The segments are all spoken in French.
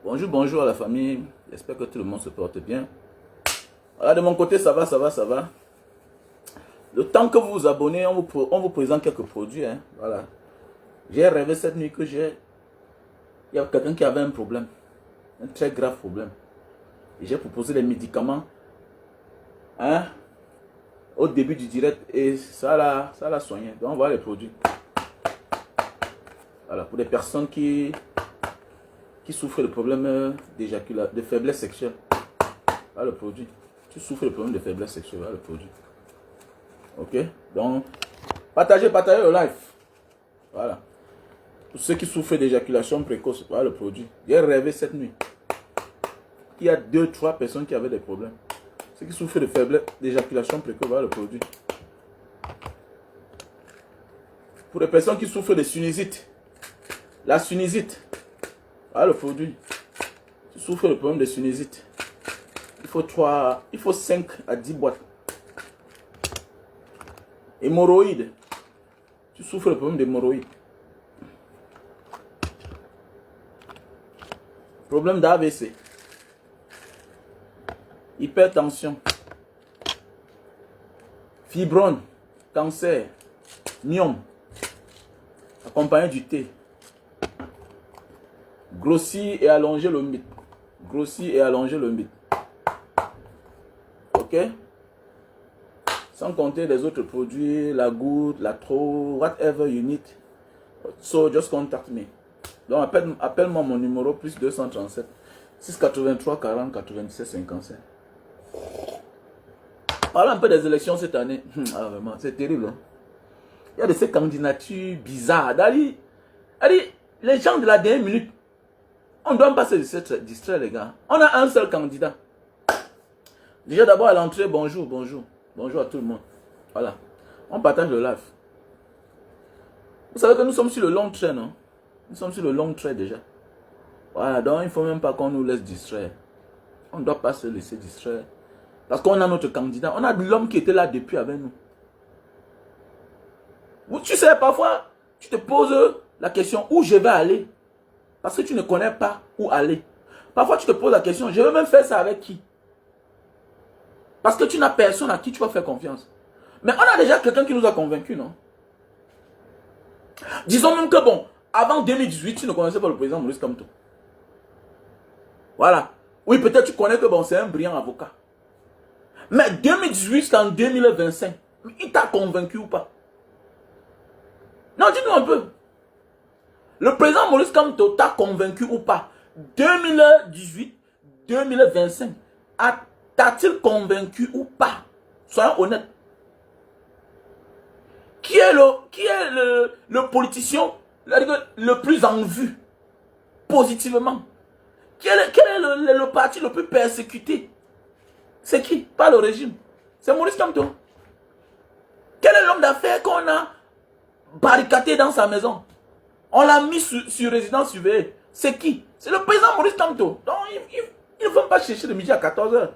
Bonjour, bonjour à la famille. J'espère que tout le monde se porte bien. Voilà, de mon côté, ça va, ça va, ça va. Le temps que vous vous abonnez, on vous présente quelques produits. Hein. Voilà. J'ai rêvé cette nuit que il y a quelqu'un qui avait un problème. Un très grave problème. Et j'ai proposé des médicaments. Hein, au début du direct. Et ça l'a soigné. Donc, voilà les produits. Voilà, pour les personnes qui souffrent de problèmes de faiblesse sexuelle. Voilà le produit. Tu souffres de problèmes de faiblesse sexuelle. Voilà le produit. Ok? Donc, partagez le live. Voilà. Pour ceux qui souffrent d'éjaculation précoce, voilà le produit. J'ai rêvé cette nuit. Il y a 2-3 personnes qui avaient des problèmes. Ceux qui souffrent de faiblesse d'éjaculation précoce, voilà le produit. Pour les personnes qui souffrent de sinusite, la sinusite, voilà le produit. Tu souffres de problème de sinusite. Il faut 5 à 10 boîtes. Hémorroïdes. Tu souffres de problème d'hémorroïdes. Problème d'AVC. Hypertension. Fibrome. Cancer. Myome. Accompagné du thé. Grossir et allonger le mythe. Grossir et allonger le mythe. Ok? Sans compter les autres produits, la goutte, la trou, whatever you need. So just contact me. Donc appelle-moi mon numéro plus 237 683 40 97 57. Parlons un peu des élections cette année. Ah, vraiment, c'est terrible. Hein? Il y a de ces candidatures bizarres. Les gens de la dernière minute, on ne doit pas se distraire, les gars. On a un seul candidat. Déjà d'abord à l'entrée, bonjour. Bonjour à tout le monde. Voilà. On partage le live. Vous savez que nous sommes sur le long trait, non? Nous sommes sur le long trait déjà. Voilà, donc il ne faut même pas qu'on nous laisse distraire. On ne doit pas se laisser distraire. Parce qu'on a notre candidat. On a l'homme qui était là depuis avec nous. Tu sais, parfois, tu te poses la question où je vais aller. Parce que tu ne connais pas où aller. Parfois, tu te poses la question, je vais même faire ça avec qui? Parce que tu n'as personne à qui tu vas faire confiance. Mais on a déjà quelqu'un qui nous a convaincus, non? Disons même que bon, avant 2018, tu ne connaissais pas le président Maurice Kamto. Voilà. Oui, peut-être tu connais que bon, c'est un brillant avocat. Mais 2018 jusqu'en 2025, il t'a convaincu ou pas? Non, dis-nous un peu. Le président Maurice Kamto t'a convaincu ou pas? 2018, 2025, t'a-t-il convaincu ou pas? Soyons honnêtes. Qui est le politicien le plus en vue, positivement? Quel est le parti le plus persécuté? C'est qui? Pas le régime. C'est Maurice Kamto. Quel est l'homme d'affaires qu'on a barricadé dans sa maison? On l'a mis sur résidence surveillée. C'est qui? C'est le président Maurice Kamto. Donc, il ne faut pas chercher de midi à 14h.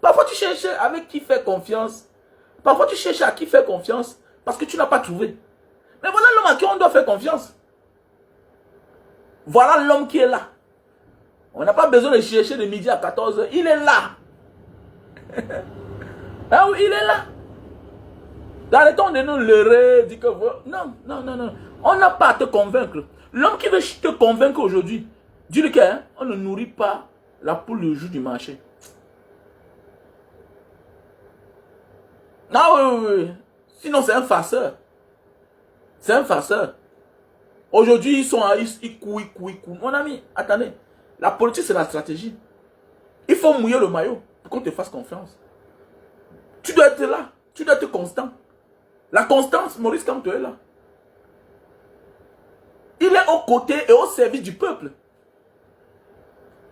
Parfois, tu cherches avec qui faire confiance. Parfois, tu cherches à qui faire confiance parce que tu n'as pas trouvé. Mais voilà l'homme à qui on doit faire confiance. Voilà l'homme qui est là. On n'a pas besoin de chercher de midi à 14h. Il est là. Ah oui, il est là. Dans le temps de nous leurrer, dire que... Non. On n'a pas à te convaincre. L'homme qui veut te convaincre aujourd'hui, dis-lui qu'on ne nourrit pas la poule le jour du marché. Non, oui. Sinon, c'est un farceur. C'est un farceur. Aujourd'hui, ils sont à... Ils courent. Mon ami, attendez. La politique, c'est la stratégie. Il faut mouiller le maillot pour qu'on te fasse confiance. Tu dois être là. Tu dois être constant. La constance, Maurice Kamto est là. Il est aux côtés et au service du peuple.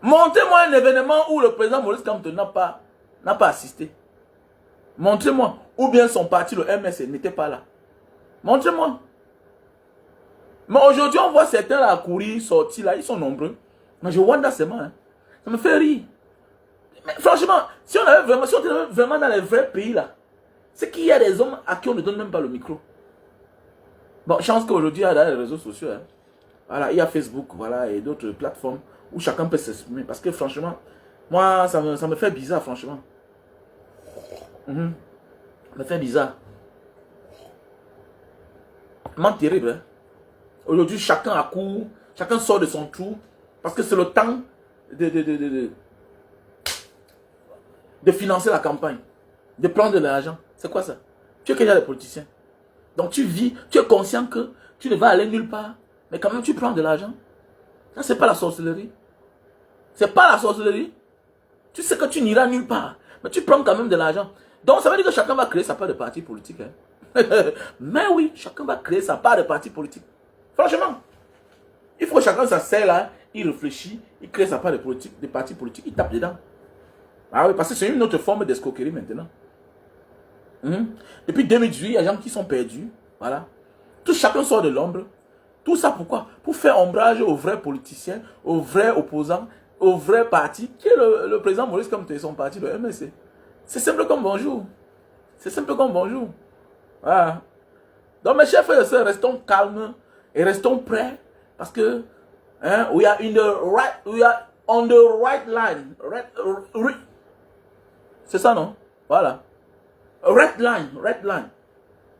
Montrez-moi un événement où le président Maurice Kamto n'a pas assisté. Montrez-moi. Ou bien son parti, le MS, n'était pas là. Montrez-moi. Mais aujourd'hui, on voit certains là courir, sortir là, ils sont nombreux. Mais je vois c'est moi. Hein. Ça me fait rire. Mais franchement, si on était vraiment dans les vrais pays là, c'est qu'il y a des hommes à qui on ne donne même pas le micro. Bon, chance qu'aujourd'hui, il y a les réseaux sociaux. Hein. Voilà, il y a Facebook, voilà, et d'autres plateformes où chacun peut s'exprimer. Parce que franchement, moi, ça me fait bizarre, franchement. Ça me fait bizarre. Vraiment terrible. Hein? Aujourd'hui, chacun accourt, chacun sort de son trou, parce que c'est le temps de financer la campagne, de prendre de l'argent. C'est quoi ça? Tu es déjà des politiciens. Donc tu vis, tu es conscient que tu ne vas aller nulle part, mais quand même tu prends de l'argent. Ça, c'est pas la sorcellerie. C'est pas la sorcellerie. Tu sais que tu n'iras nulle part, mais tu prends quand même de l'argent. Donc ça veut dire que chacun va créer sa part de parti politique. Hein. Mais oui, chacun va créer sa part de parti politique. Franchement, il faut que chacun s'asseye là, il réfléchit, il crée sa part de politique, de parti politique, il tape dedans. Ah oui, parce que c'est une autre forme d'escroquerie maintenant. Depuis 2018, il y a des gens qui sont perdus. Voilà. Tout chacun sort de l'ombre. Tout ça pourquoi? Pour faire ombrage aux vrais politiciens, aux vrais opposants, aux vrais partis. Qui est le président Maurice comme son parti, le MSC? C'est simple comme bonjour. C'est simple comme bonjour. Voilà. Donc mes chers frères et sœurs, restons calmes et restons prêts. Parce que we are on the right line. C'est ça, non? Voilà. Red line.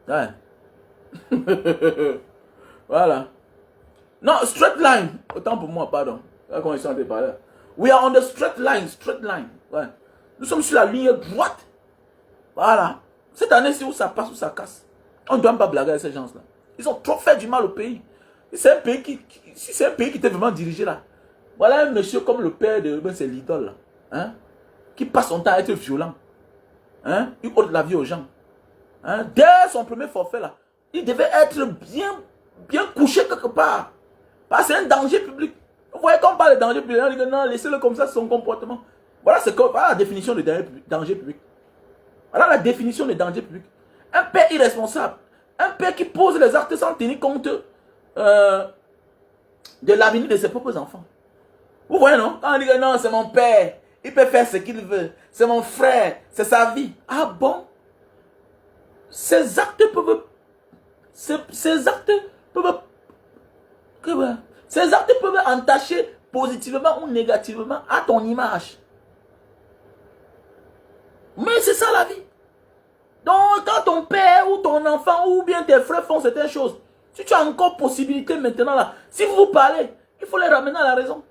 Ouais. Voilà. Non, straight line. Autant pour moi, pardon. Là, quand ils sont par là. We are on the straight line. Ouais. Nous sommes sur la ligne droite. Voilà. Cette année, c'est où ça passe, où ça casse. On ne doit pas blaguer avec ces gens-là. Ils ont trop fait du mal au pays. C'est un pays si c'est un pays qui était vraiment dirigé là. Voilà un monsieur comme le père de c'est l'idole là. Hein? Qui passe son temps à être violent. Hein? Il ôte la vie aux gens. Hein? Dès son premier forfait là, il devait être bien couché quelque part. Parce que c'est un danger public. Vous voyez qu'on parle de danger public, on dit que non, laissez-le comme ça, son comportement. Voilà, voilà la définition de danger public. Voilà la définition de danger public. Un père irresponsable. Un père qui pose les actes sans tenir compte de l'avenir de ses propres enfants. Vous voyez, non? Quand on dit que non, c'est mon père, il peut faire ce qu'il veut. C'est mon frère, c'est sa vie. Ah bon? Ces actes peuvent entacher positivement ou négativement à ton image. Mais c'est ça la vie. Donc, quand ton père ou ton enfant ou bien tes frères font certaines choses, si tu as encore possibilité maintenant là, si vous vous parlez, il faut les ramener à la raison.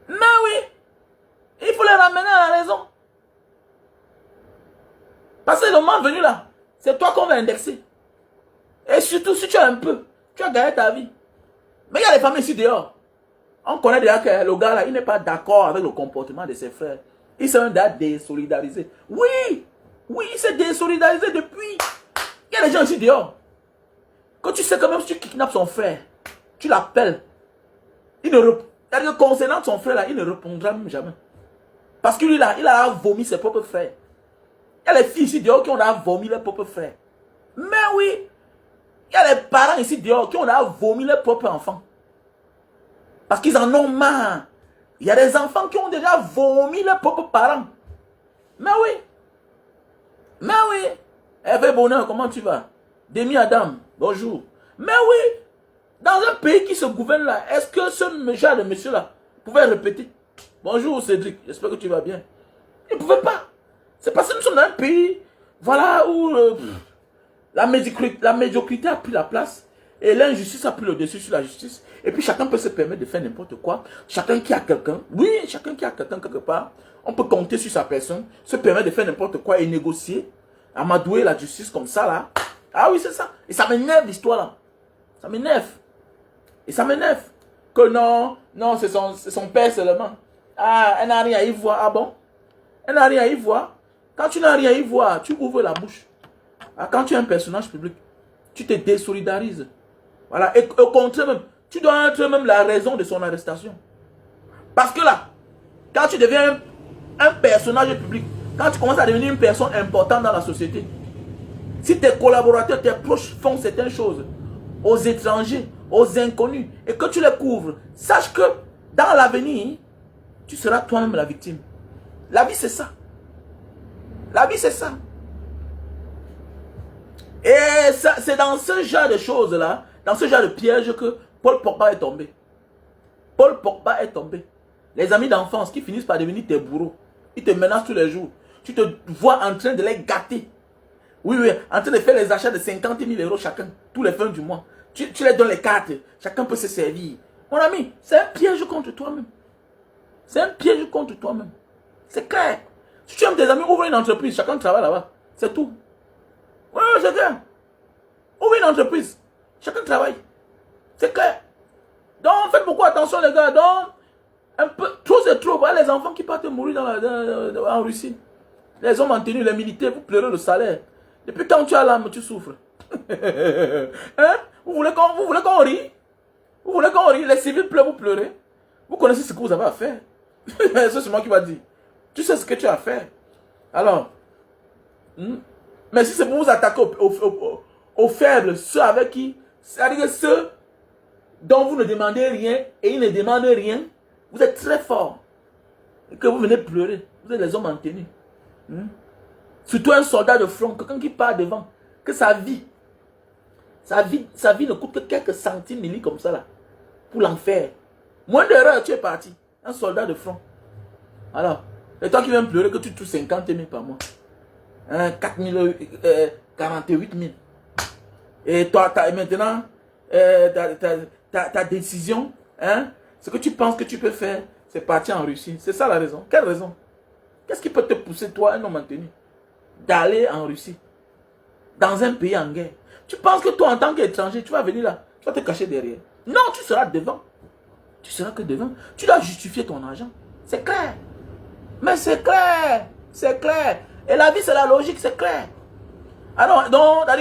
Mais oui, il faut les ramener à la raison. Parce que le moment venu là, c'est toi qu'on va indexer. Et surtout si tu as un peu, tu as gagné ta vie. Mais il y a les familles ici dehors. On connaît déjà que le gars là, il n'est pas d'accord avec le comportement de ses frères. Il s'est même désolidarisé. Oui, il s'est désolidarisé depuis. Il y a des gens ici dehors. Quand tu sais que même si tu kidnappes son frère, tu l'appelles. C'est-à-dire que concernant son frère là, il ne répondra même jamais. Parce que lui là, il a vomi ses propres frères. Il y a les filles ici dehors qui ont vomi leurs propres frères. Mais oui, il y a les parents ici dehors qui ont vomi leurs propres enfants. Parce qu'ils en ont marre. Il y a des enfants qui ont déjà vomi leurs propres parents. Mais oui. Hervé Bonheur, comment tu vas? Demi Adam, bonjour. Mais oui, dans un pays qui se gouverne là, est-ce que ce genre de monsieur là pouvait répéter? Bonjour Cédric, j'espère que tu vas bien. Il ne pouvait pas. C'est parce que nous sommes dans un pays, voilà, où la médiocrité a pris la place et l'injustice a pris le dessus sur la justice. Et puis chacun peut se permettre de faire n'importe quoi. Chacun qui a quelqu'un, quelque part, on peut compter sur sa personne, se permettre de faire n'importe quoi et négocier, amadouer la justice comme ça là. Ah oui, c'est ça. Et ça m'énerve l'histoire là. Ça m'énerve. Et ça m'énerve. Que non, c'est son père seulement. Ah, elle n'a rien à y voir. Ah bon? Elle n'a rien à y voir. Quand tu n'as rien à y voir, tu ouvres la bouche. Ah, quand tu es un personnage public, tu te désolidarises. Voilà. Et au contraire même, tu dois être même la raison de son arrestation. Parce que là, quand tu deviens un personnage public, quand tu commences à devenir une personne importante dans la société, si tes collaborateurs, tes proches font certaines choses aux étrangers, aux inconnus, et que tu les couvres, sache que dans l'avenir, tu seras toi-même la victime. La vie, c'est ça. La vie, c'est ça. Et c'est dans ce genre de choses-là, dans ce genre de piège que Paul Pogba est tombé. Paul Pogba est tombé. Les amis d'enfance qui finissent par devenir tes bourreaux. Ils te menacent tous les jours. Tu te vois en train de les gâter. Oui, oui, en train de faire les achats de 50 000 euros chacun, tous les fins du mois. Tu les donnes les cartes. Chacun peut se servir. Mon ami, c'est un piège contre toi-même. C'est un piège contre toi-même. C'est clair. Si tu aimes tes amis, ouvre une entreprise. Chacun travaille là-bas. C'est tout. Oui, oui, c'est clair. Ouvre une entreprise. Chacun travaille. C'est clair. Donc, faites beaucoup attention, les gars. Donc, un peu, trop c'est trop. Voilà les enfants qui partent mourir en Russie. Les hommes en tenue, les militaires, vous pleurez le salaire. Depuis quand tu as l'âme, tu souffres. Hein? Vous voulez qu'on rie? Vous voulez qu'on rie? Les civils pleurent, vous pleurez. Vous connaissez ce que vous avez à faire. C'est moi qui va dire. Tu sais ce que tu as à faire. Alors, mais si c'est pour vous attaquer aux faibles, ceux avec qui, c'est-à-dire ceux dont vous ne demandez rien et ils ne demandent rien, vous êtes très fort. Et que vous venez pleurer. Vous êtes les hommes en tenue. Surtout un soldat de front, quelqu'un qui part devant, que sa vie ne coûte que quelques centimes milli comme ça là, pour l'enfer. Moins d'heures, tu es parti. Un soldat de front. Alors, et toi qui viens pleurer que tu touches 50 000 par mois. 48 000. Et toi, maintenant, ta décision, ce que tu penses que tu peux faire, c'est partir en Russie. C'est ça la raison. Quelle raison? Qu'est-ce qui peut te pousser, toi, un homme en tenue, d'aller en Russie, dans un pays en guerre? Tu penses que toi, en tant qu'étranger, tu vas venir là, tu vas te cacher derrière. Non, tu seras devant. Tu seras que devant. Tu dois justifier ton argent. C'est clair. Mais c'est clair. C'est clair. Et la vie, c'est la logique, c'est clair. Alors, donc, ça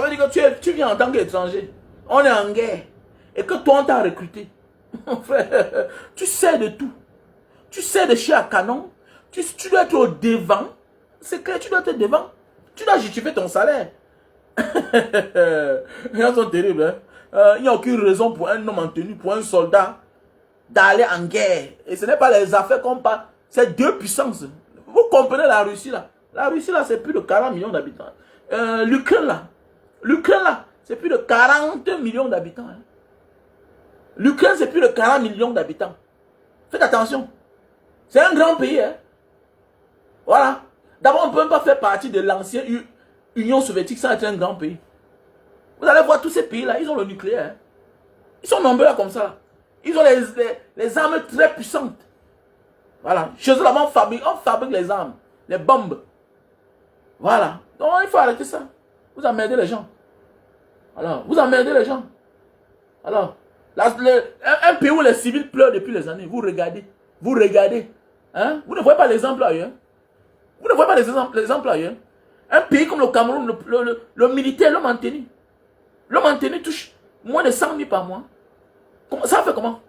veut dire que tu viens en tant qu'étranger. On est en guerre. Et que toi, on t'a recruté. Mon frère, tu sais de tout. Tu sais de chier à canon. Tu dois être au devant. C'est clair, tu dois être devant. Tu dois justifier ton salaire. Les gens sont terribles. Hein? Il n'y a aucune raison pour un homme en tenue, pour un soldat, d'aller en guerre. Et ce n'est pas les affaires qu'on parle. C'est deux puissances. Vous comprenez la Russie là? La Russie là, c'est plus de 40 millions d'habitants. L'Ukraine là, c'est plus de 40 millions d'habitants. Hein? L'Ukraine, c'est plus de 40 millions d'habitants. Faites attention. C'est un grand pays. Hein? Voilà. D'abord, on ne peut même pas faire partie de l'ancienne Union soviétique sans être un grand pays. Vous allez voir tous ces pays-là, ils ont le nucléaire. Hein? Ils sont nombreux là comme ça. Ils ont les armes très puissantes. Voilà. Chez eux, là-bas, on fabrique les armes, les bombes. Voilà. Donc, il faut arrêter ça. Vous emmerdez les gens. Alors, vous emmerdez les gens. Alors, un pays où les civils pleurent depuis les années, vous regardez. Vous regardez. Hein? Vous ne voyez pas l'exemple ailleurs. Vous ne voyez pas l'exemple ailleurs. Un pays comme le Cameroun, le militaire, l'homme en tenue. L'homme en tenue touche moins de 100 000 par mois. Ça fait comment?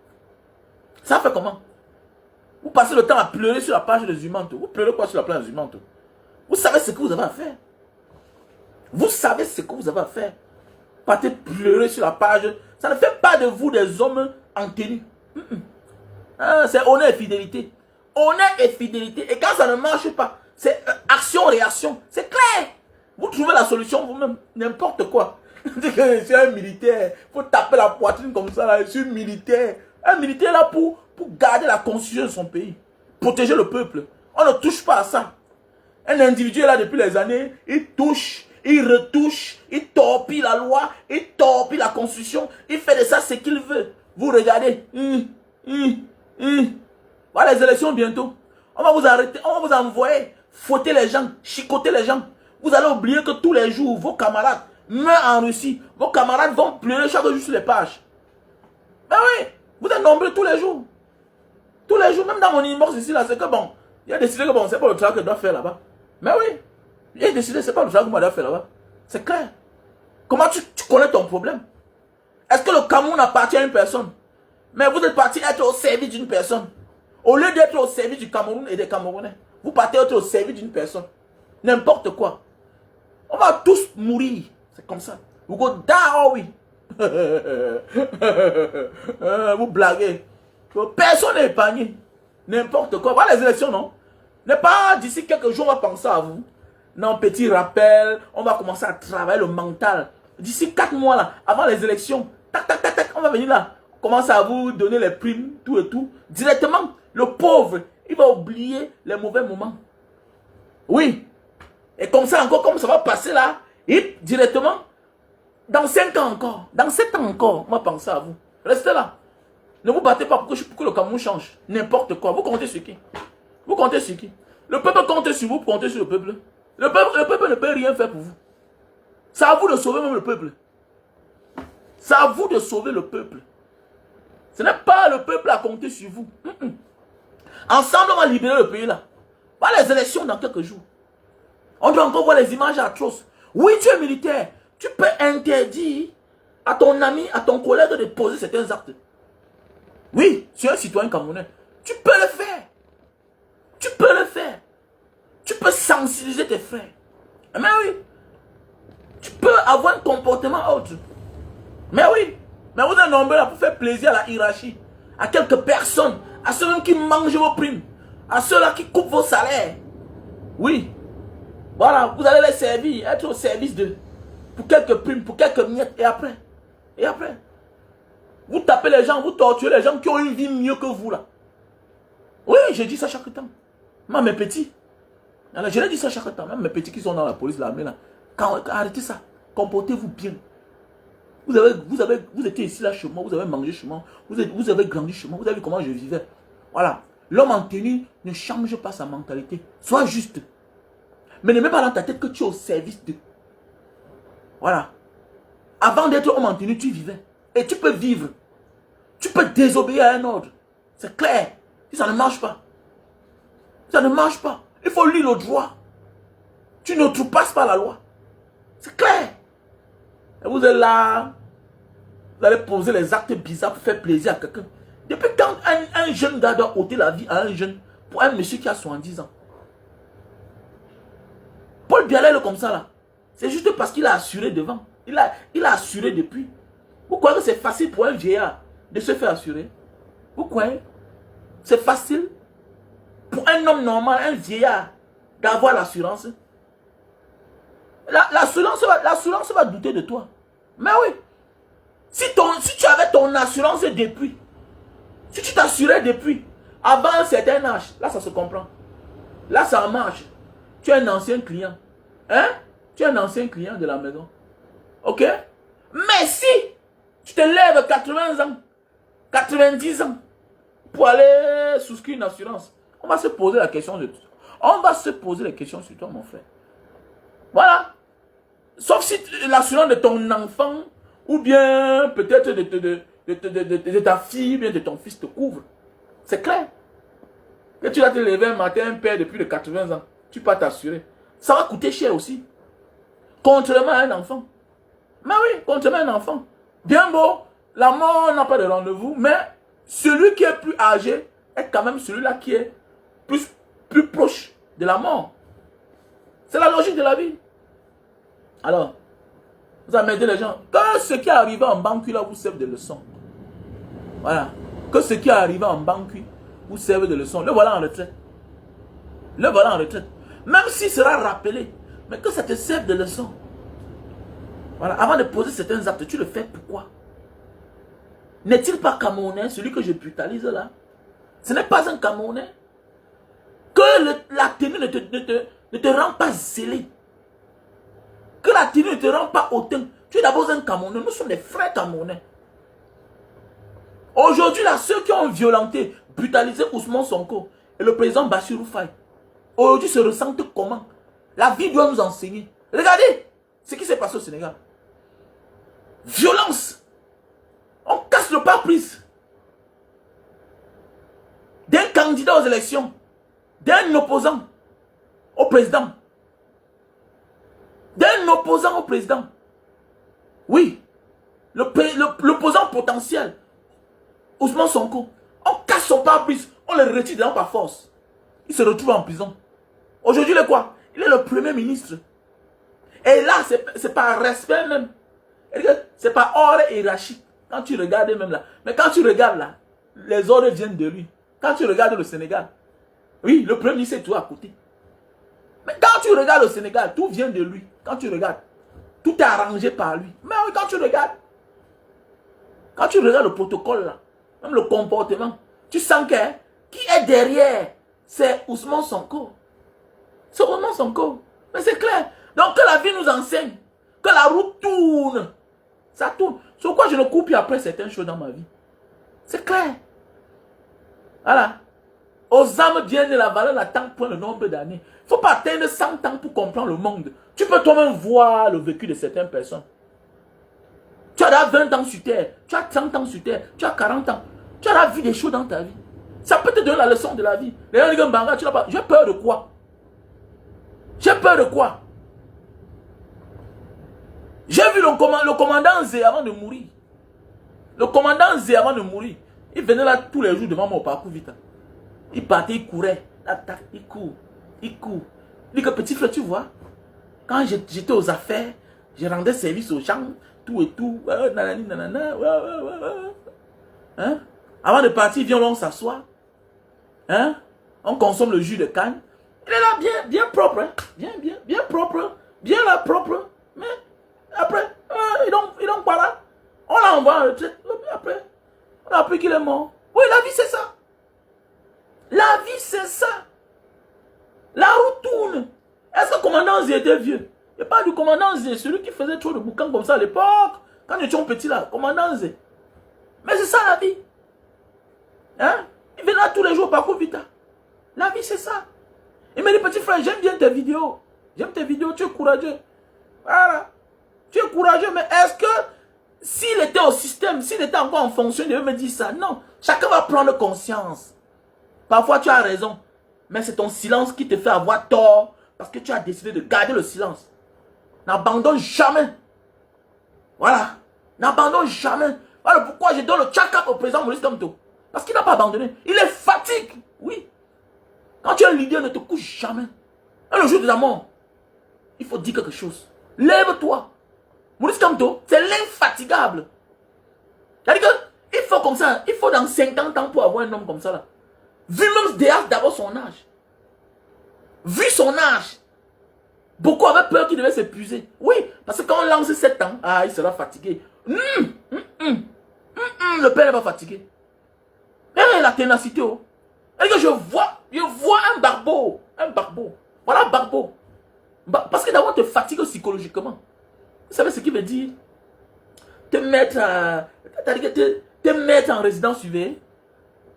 Ça fait comment? Vous passez le temps à pleurer sur la page des Zumanto. Vous pleurez quoi sur la page des Zumanto? Vous savez ce que vous avez à faire. Vous savez ce que vous avez à faire. Partez pleurer sur la page. Ça ne fait pas de vous des hommes en tenue. C'est honneur et fidélité. Honneur et fidélité. Et quand ça ne marche pas, c'est action-réaction. C'est clair. Vous trouvez la solution vous-même. N'importe quoi. Je suis un militaire. Il faut taper la poitrine comme ça. Là. Je suis militaire. Un militaire là pour garder la constitution de son pays. Protéger le peuple. On ne touche pas à ça. Un individu est là depuis les années. Il touche. Il retouche. Il torpille la loi. Il torpille la constitution. Il fait de ça ce qu'il veut. Vous regardez. Voilà les élections bientôt. On va vous arrêter. On va vous envoyer. Fouetter les gens. Chicoter les gens. Vous allez oublier que tous les jours, vos camarades meurent en Russie. Vos camarades vont pleurer chaque jour sur les pages. Ben oui. Vous êtes nombreux tous les jours. Tous les jours, même dans mon inbox ici, là, c'est que bon, il a décidé que bon, c'est pas le travail que je dois faire là-bas. Mais oui, il a décidé que c'est pas le travail que moi je dois faire là-bas. C'est clair. Comment tu connais ton problème? Est-ce que le Cameroun appartient à une personne? Mais vous êtes parti être au service d'une personne. Au lieu d'être au service du Cameroun et des Camerounais, vous partez être au service d'une personne. N'importe quoi. On va tous mourir. C'est comme ça. Vous go down, oui. Vous blaguez. Personne n'est épargné. N'importe quoi. Voilà les élections, non? N'est pas d'ici quelques jours, on va penser à vous. Non, petit rappel, on va commencer à travailler le mental. D'ici 4 mois, là, avant les élections, tac, tac, tac, tac, on va venir là. commence à vous donner les primes, tout et tout. Directement, le pauvre, il va oublier les mauvais moments. Oui. Et comme ça encore, comme ça va passer là, et directement, dans 5 ans encore, dans 7 ans encore, on va penser à vous. Restez là. Ne vous battez pas pour que le Cameroun change. N'importe quoi. Vous comptez sur qui? Vous comptez sur qui? Le peuple compte sur vous, comptez sur le peuple. Le peuple ne peut rien faire pour vous. C'est à vous de sauver même le peuple. C'est à vous de sauver le peuple. Ce n'est pas le peuple à compter sur vous. Ensemble, on va libérer le pays là. Voilà les élections dans quelques jours. On doit encore voir les images atroces. Oui, tu es militaire. Tu peux interdire à ton ami, à ton collègue de poser certains actes. Oui, tu es un citoyen camerounais. Tu peux le faire. Tu peux le faire. Tu peux sensibiliser tes frères. Mais oui. Tu peux avoir un comportement autre. Mais oui. Mais vous êtes nombreux là pour faire plaisir à la hiérarchie. À quelques personnes. À ceux-là qui mangent vos primes. À ceux-là qui coupent vos salaires. Oui. Voilà, vous allez les servir. Être au service d'eux. Pour quelques primes, pour quelques miettes. Et après. Et après. Vous tapez les gens, vous torturez les gens qui ont une vie mieux que vous là. Oui, je dis ça chaque temps. Même mes petits. Alors, je l'ai dit ça chaque temps. Même mes petits qui sont dans la police, l'armée là. Arrêtez ça. Comportez-vous bien. Vous étiez ici là chez moi, vous avez mangé chez moi, vous avez grandi chez moi, vous avez vu comment je vivais. Voilà. L'homme en tenue ne change pas sa mentalité. Sois juste. Mais ne mets pas dans ta tête que tu es au service de. Voilà. Avant d'être homme en tenue, tu vivais. Et tu peux vivre. Tu peux désobéir à un ordre. C'est clair. Si ça ne marche pas. Ça ne marche pas. Il faut lire le droit. Tu ne troupasses pas la loi. C'est clair. Et vous êtes là. Vous allez poser les actes bizarres pour faire plaisir à quelqu'un. Depuis quand un jeune gars doit ôter la vie à un jeune pour un monsieur qui a 70 ans? Paul Bialet comme ça là. C'est juste parce qu'il a assuré devant. Il a assuré depuis. Vous croyez que c'est facile pour un vieillard de se faire assurer? Vous croyez? C'est facile pour un homme normal, un vieillard, d'avoir l'assurance? L'assurance va douter de toi. Mais oui. Si tu avais ton assurance depuis, si tu t'assurais depuis, avant un certain âge, là ça se comprend. Là ça marche. Tu es un ancien client. Hein? Tu es un ancien client de la maison. Ok? Mais si tu te lèves 80 ans, 90 ans, pour aller souscrire une assurance, on va se poser la question de tout. On va se poser les questions sur toi, mon frère. Voilà. Sauf si l'assurance de ton enfant, ou bien peut-être de ta fille, ou bien de ton fils te couvre. C'est clair. Que tu vas te lever un matin, un père de plus de 80 ans, tu peux t'assurer. Ça va coûter cher aussi. Contrairement à un enfant. Mais oui, contrairement à un enfant. Bien beau, la mort n'a pas de rendez-vous, mais celui qui est plus âgé est quand même celui-là qui est plus proche de la mort. C'est la logique de la vie. Alors, vous avez aidé les gens. Que ce qui est arrivé en Banqui là vous serve de leçon. Voilà. Que ce qui est arrivé en Banqui vous serve de leçon. Le voilà en retraite. Le voilà en retraite. Même s'il sera rappelé, mais que ça te serve de leçon. Voilà. Avant de poser certains actes, tu le fais pourquoi? N'est-il pas Camerounais, celui que je brutalise là? Ce n'est pas un Camerounais. Que la tenue ne te rend pas zélé. Que la tenue ne te rend pas hautain. Tu es d'abord un Camerounais. Nous sommes des frères Camerounais. Aujourd'hui, là, ceux qui ont violenté, brutalisé Ousmane Sonko et le président Bassirou Faye, aujourd'hui se ressentent comment? La vie doit nous enseigner. Regardez ce qui s'est passé au Sénégal. Violence. On casse le pare-brise d'un candidat aux élections, d'un opposant au président. D'un opposant au président. Oui. L'opposant potentiel, Ousmane Sonko. On casse son pare-brise, on le retire dedans par force. Il se retrouve en prison. Aujourd'hui, il est quoi? Il est le premier ministre. Et là, c'est par respect même. C'est par ordre hiérarchique. Quand tu regardes même là. Mais quand tu regardes là, les ordres viennent de lui. Quand tu regardes le Sénégal, oui, le premier ministre est tout à côté. Mais quand tu regardes le Sénégal, tout vient de lui. Quand tu regardes, tout est arrangé par lui. Mais oui, quand tu regardes, Quand tu regardes le protocole là, même le comportement, tu sens que qui est derrière, c'est Ousmane Sonko. C'est Ousmane Sonko. Mais c'est clair. Donc que la vie nous enseigne, que la roue tourne. Ça tourne. Sur quoi je ne coupe plus après certaines choses dans ma vie. C'est clair. Voilà. Aux âmes bien de la valeur n'attend point le nombre d'années. Il ne faut pas atteindre 100 ans pour comprendre le monde. Tu peux toi-même voir le vécu de certaines personnes. Tu as 20 ans sur terre, tu as 30 ans sur terre, tu as 40 ans. Tu as vu des choses dans ta vie. Ça peut te donner la leçon de la vie. Les gens disent, tu n'as pas. J'ai peur de quoi? J'ai peur de quoi? J'ai vu le commandant Zé avant de mourir. Le commandant Zé avant de mourir. Il venait là tous les jours devant moi au parcours vite. Il partait, il courait. Il court. Il court. Il dit que petit frère, tu vois, quand j'étais aux affaires, je rendais service aux gens, tout et tout. Nanani, nanana, hein? Avant de partir, viens, on s'assoit. Hein? On consomme le jus de canne. Il est là bien propre. Hein? Bien propre. Bien là propre. Mais après, il donc pas là. On l'envoie en retraite. Après, on a appris qu'il est mort. Oui, la vie c'est ça. La vie c'est ça. La roue tourne. Est-ce que le commandant Zé était vieux? Il n'y a pas du commandant Zé, celui qui faisait trop de boucans comme ça à l'époque. Quand nous étions petits là, commandant Zé. Mais c'est ça la vie. Hein? Il vient là tous les jours par coup vite. La vie c'est ça. Il me dit, petit frère, j'aime bien tes vidéos. J'aime tes vidéos, tu es courageux. Voilà. Tu es courageux, mais est-ce que s'il était au système, s'il était encore en fonction, il devait me dire ça? Non. Chacun va prendre conscience. Parfois tu as raison. Mais c'est ton silence qui te fait avoir tort. Parce que tu as décidé de garder le silence. N'abandonne jamais. Voilà. N'abandonne jamais. Voilà pourquoi je donne le check-up au président Maurice Kamto. Parce qu'il n'a pas abandonné. Il est fatigué. Oui. Quand tu es un leader, ne te couche jamais. Et le jour de la mort, il faut dire quelque chose. Lève-toi. Maurice Kamto, c'est l'infatigable. C'est-à-dire qu'il faut comme ça. Il faut dans 50 ans pour avoir un homme comme ça là. Vu même d'abord son âge. Vu son âge. Beaucoup avaient peur qu'il devait s'épuiser. Oui, parce que quand on lance 7 ans, il sera fatigué. Le père n'est pas fatigué. Et la ténacité. Et que je vois un barbeau. Un barbeau. Voilà un barbeau. Parce que d'abord, te fatigue psychologiquement. Vous savez ce qu'il veut dire? Te mettre en résidence surveillée.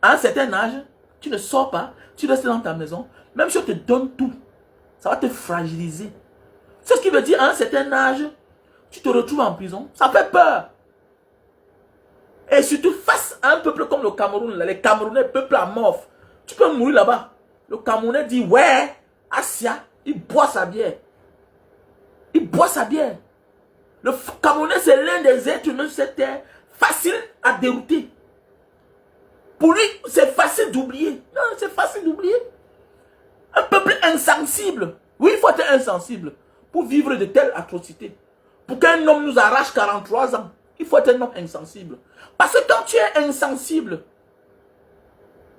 À un certain âge, tu ne sors pas. Tu restes dans ta maison. Même si on te donne tout, ça va te fragiliser. C'est ce qui veut dire, à un certain âge, tu te retrouves en prison. Ça fait peur. Et surtout face à un peuple comme le Cameroun, les Camerounais, peuple amorphe. Tu peux mourir là-bas. Le Camerounais dit, ouais, Asia, il boit sa bière. Il boit sa bière. Le Camerounais, c'est l'un des êtres humains de cette terre, facile à dérouter. Pour lui, c'est facile d'oublier. Non, c'est facile d'oublier. Un peuple insensible. Oui, il faut être insensible pour vivre de telles atrocités. Pour qu'un homme nous arrache 43 ans, il faut être un homme insensible. Parce que quand tu es insensible,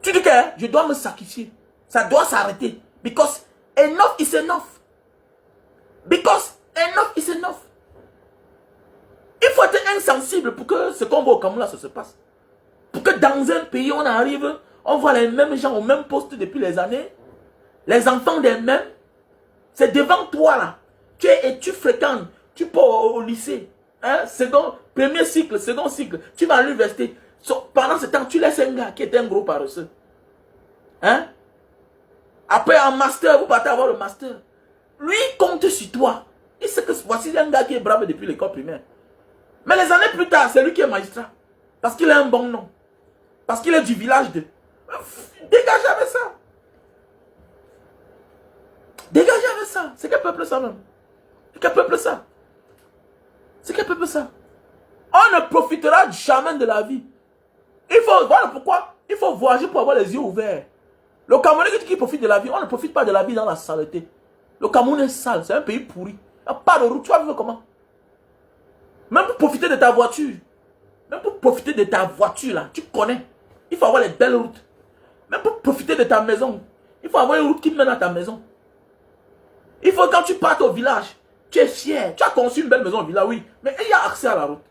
tu dis que je dois me sacrifier. Ça doit s'arrêter. Because enough is enough. Because enough is enough. Il faut être insensible pour que ce qu'on voit au Cameroun là, ça se passe. Pour que dans un pays, on arrive, on voit les mêmes gens au même poste depuis les années. Les enfants des mêmes. C'est devant toi là. Tu fréquentes. Tu pars au lycée. Hein, premier cycle, second cycle. Tu vas à l'université. Pendant ce temps, tu laisses un gars qui est un gros paresseux. Hein? Après, en master, vous partez avoir le master. Lui, il compte sur toi. Il sait que voici un gars qui est brave depuis l'école primaire. Mais les années plus tard, c'est lui qui est magistrat. Parce qu'il a un bon nom. Parce qu'il est du village de... Dégagez avec ça. Dégagez avec ça. C'est quel peuple ça même? C'est quel peuple ça? C'est quel peuple ça? On ne profitera jamais de la vie. Voilà pourquoi il faut voyager pour avoir les yeux ouverts. Le Cameroun qui profite de la vie, on ne profite pas de la vie dans la saleté. Le Cameroun est sale, c'est un pays pourri. Il n'y a pas de route, tu vas vivre comment? Même pour profiter de ta voiture. Même pour profiter de ta voiture là, tu connais. Il faut avoir les belles routes. Même pour profiter de ta maison, il faut avoir une route qui mène à ta maison. Il faut quand tu partes au village, tu es fier. Tu as conçu une belle maison au village, oui. Mais il y a accès à la route.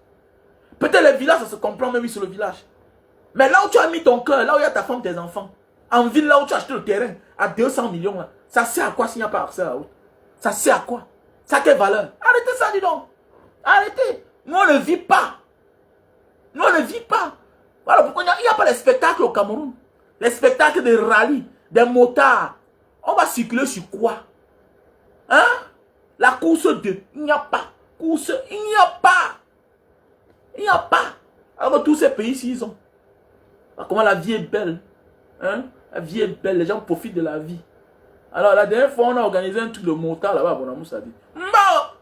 Peut-être les villages, ça se comprend même sur le village. Mais là où tu as mis ton cœur, là où il y a ta femme, tes enfants, en ville, là où tu as acheté le terrain, à 200 millions, là, ça sert à quoi s'il n'y a pas accès à la route? Ça sert à quoi? Ça a quelle valeur? Arrêtez ça, dis donc. Arrêtez. Nous, on ne vit pas. Nous, on ne vit pas. Voilà pourquoi il n'y a pas de spectacle au Cameroun. Les spectacles de rallye, des motards. On va circuler sur quoi? Hein? La course 2, il n'y a pas. Course, il n'y a pas. Il n'y a pas. Alors tous ces pays-ci, ils ont. Comment la vie est belle. Hein? La vie est belle, les gens profitent de la vie. Alors la dernière fois, on a organisé un truc de motard là-bas à Bonamou, ça dit.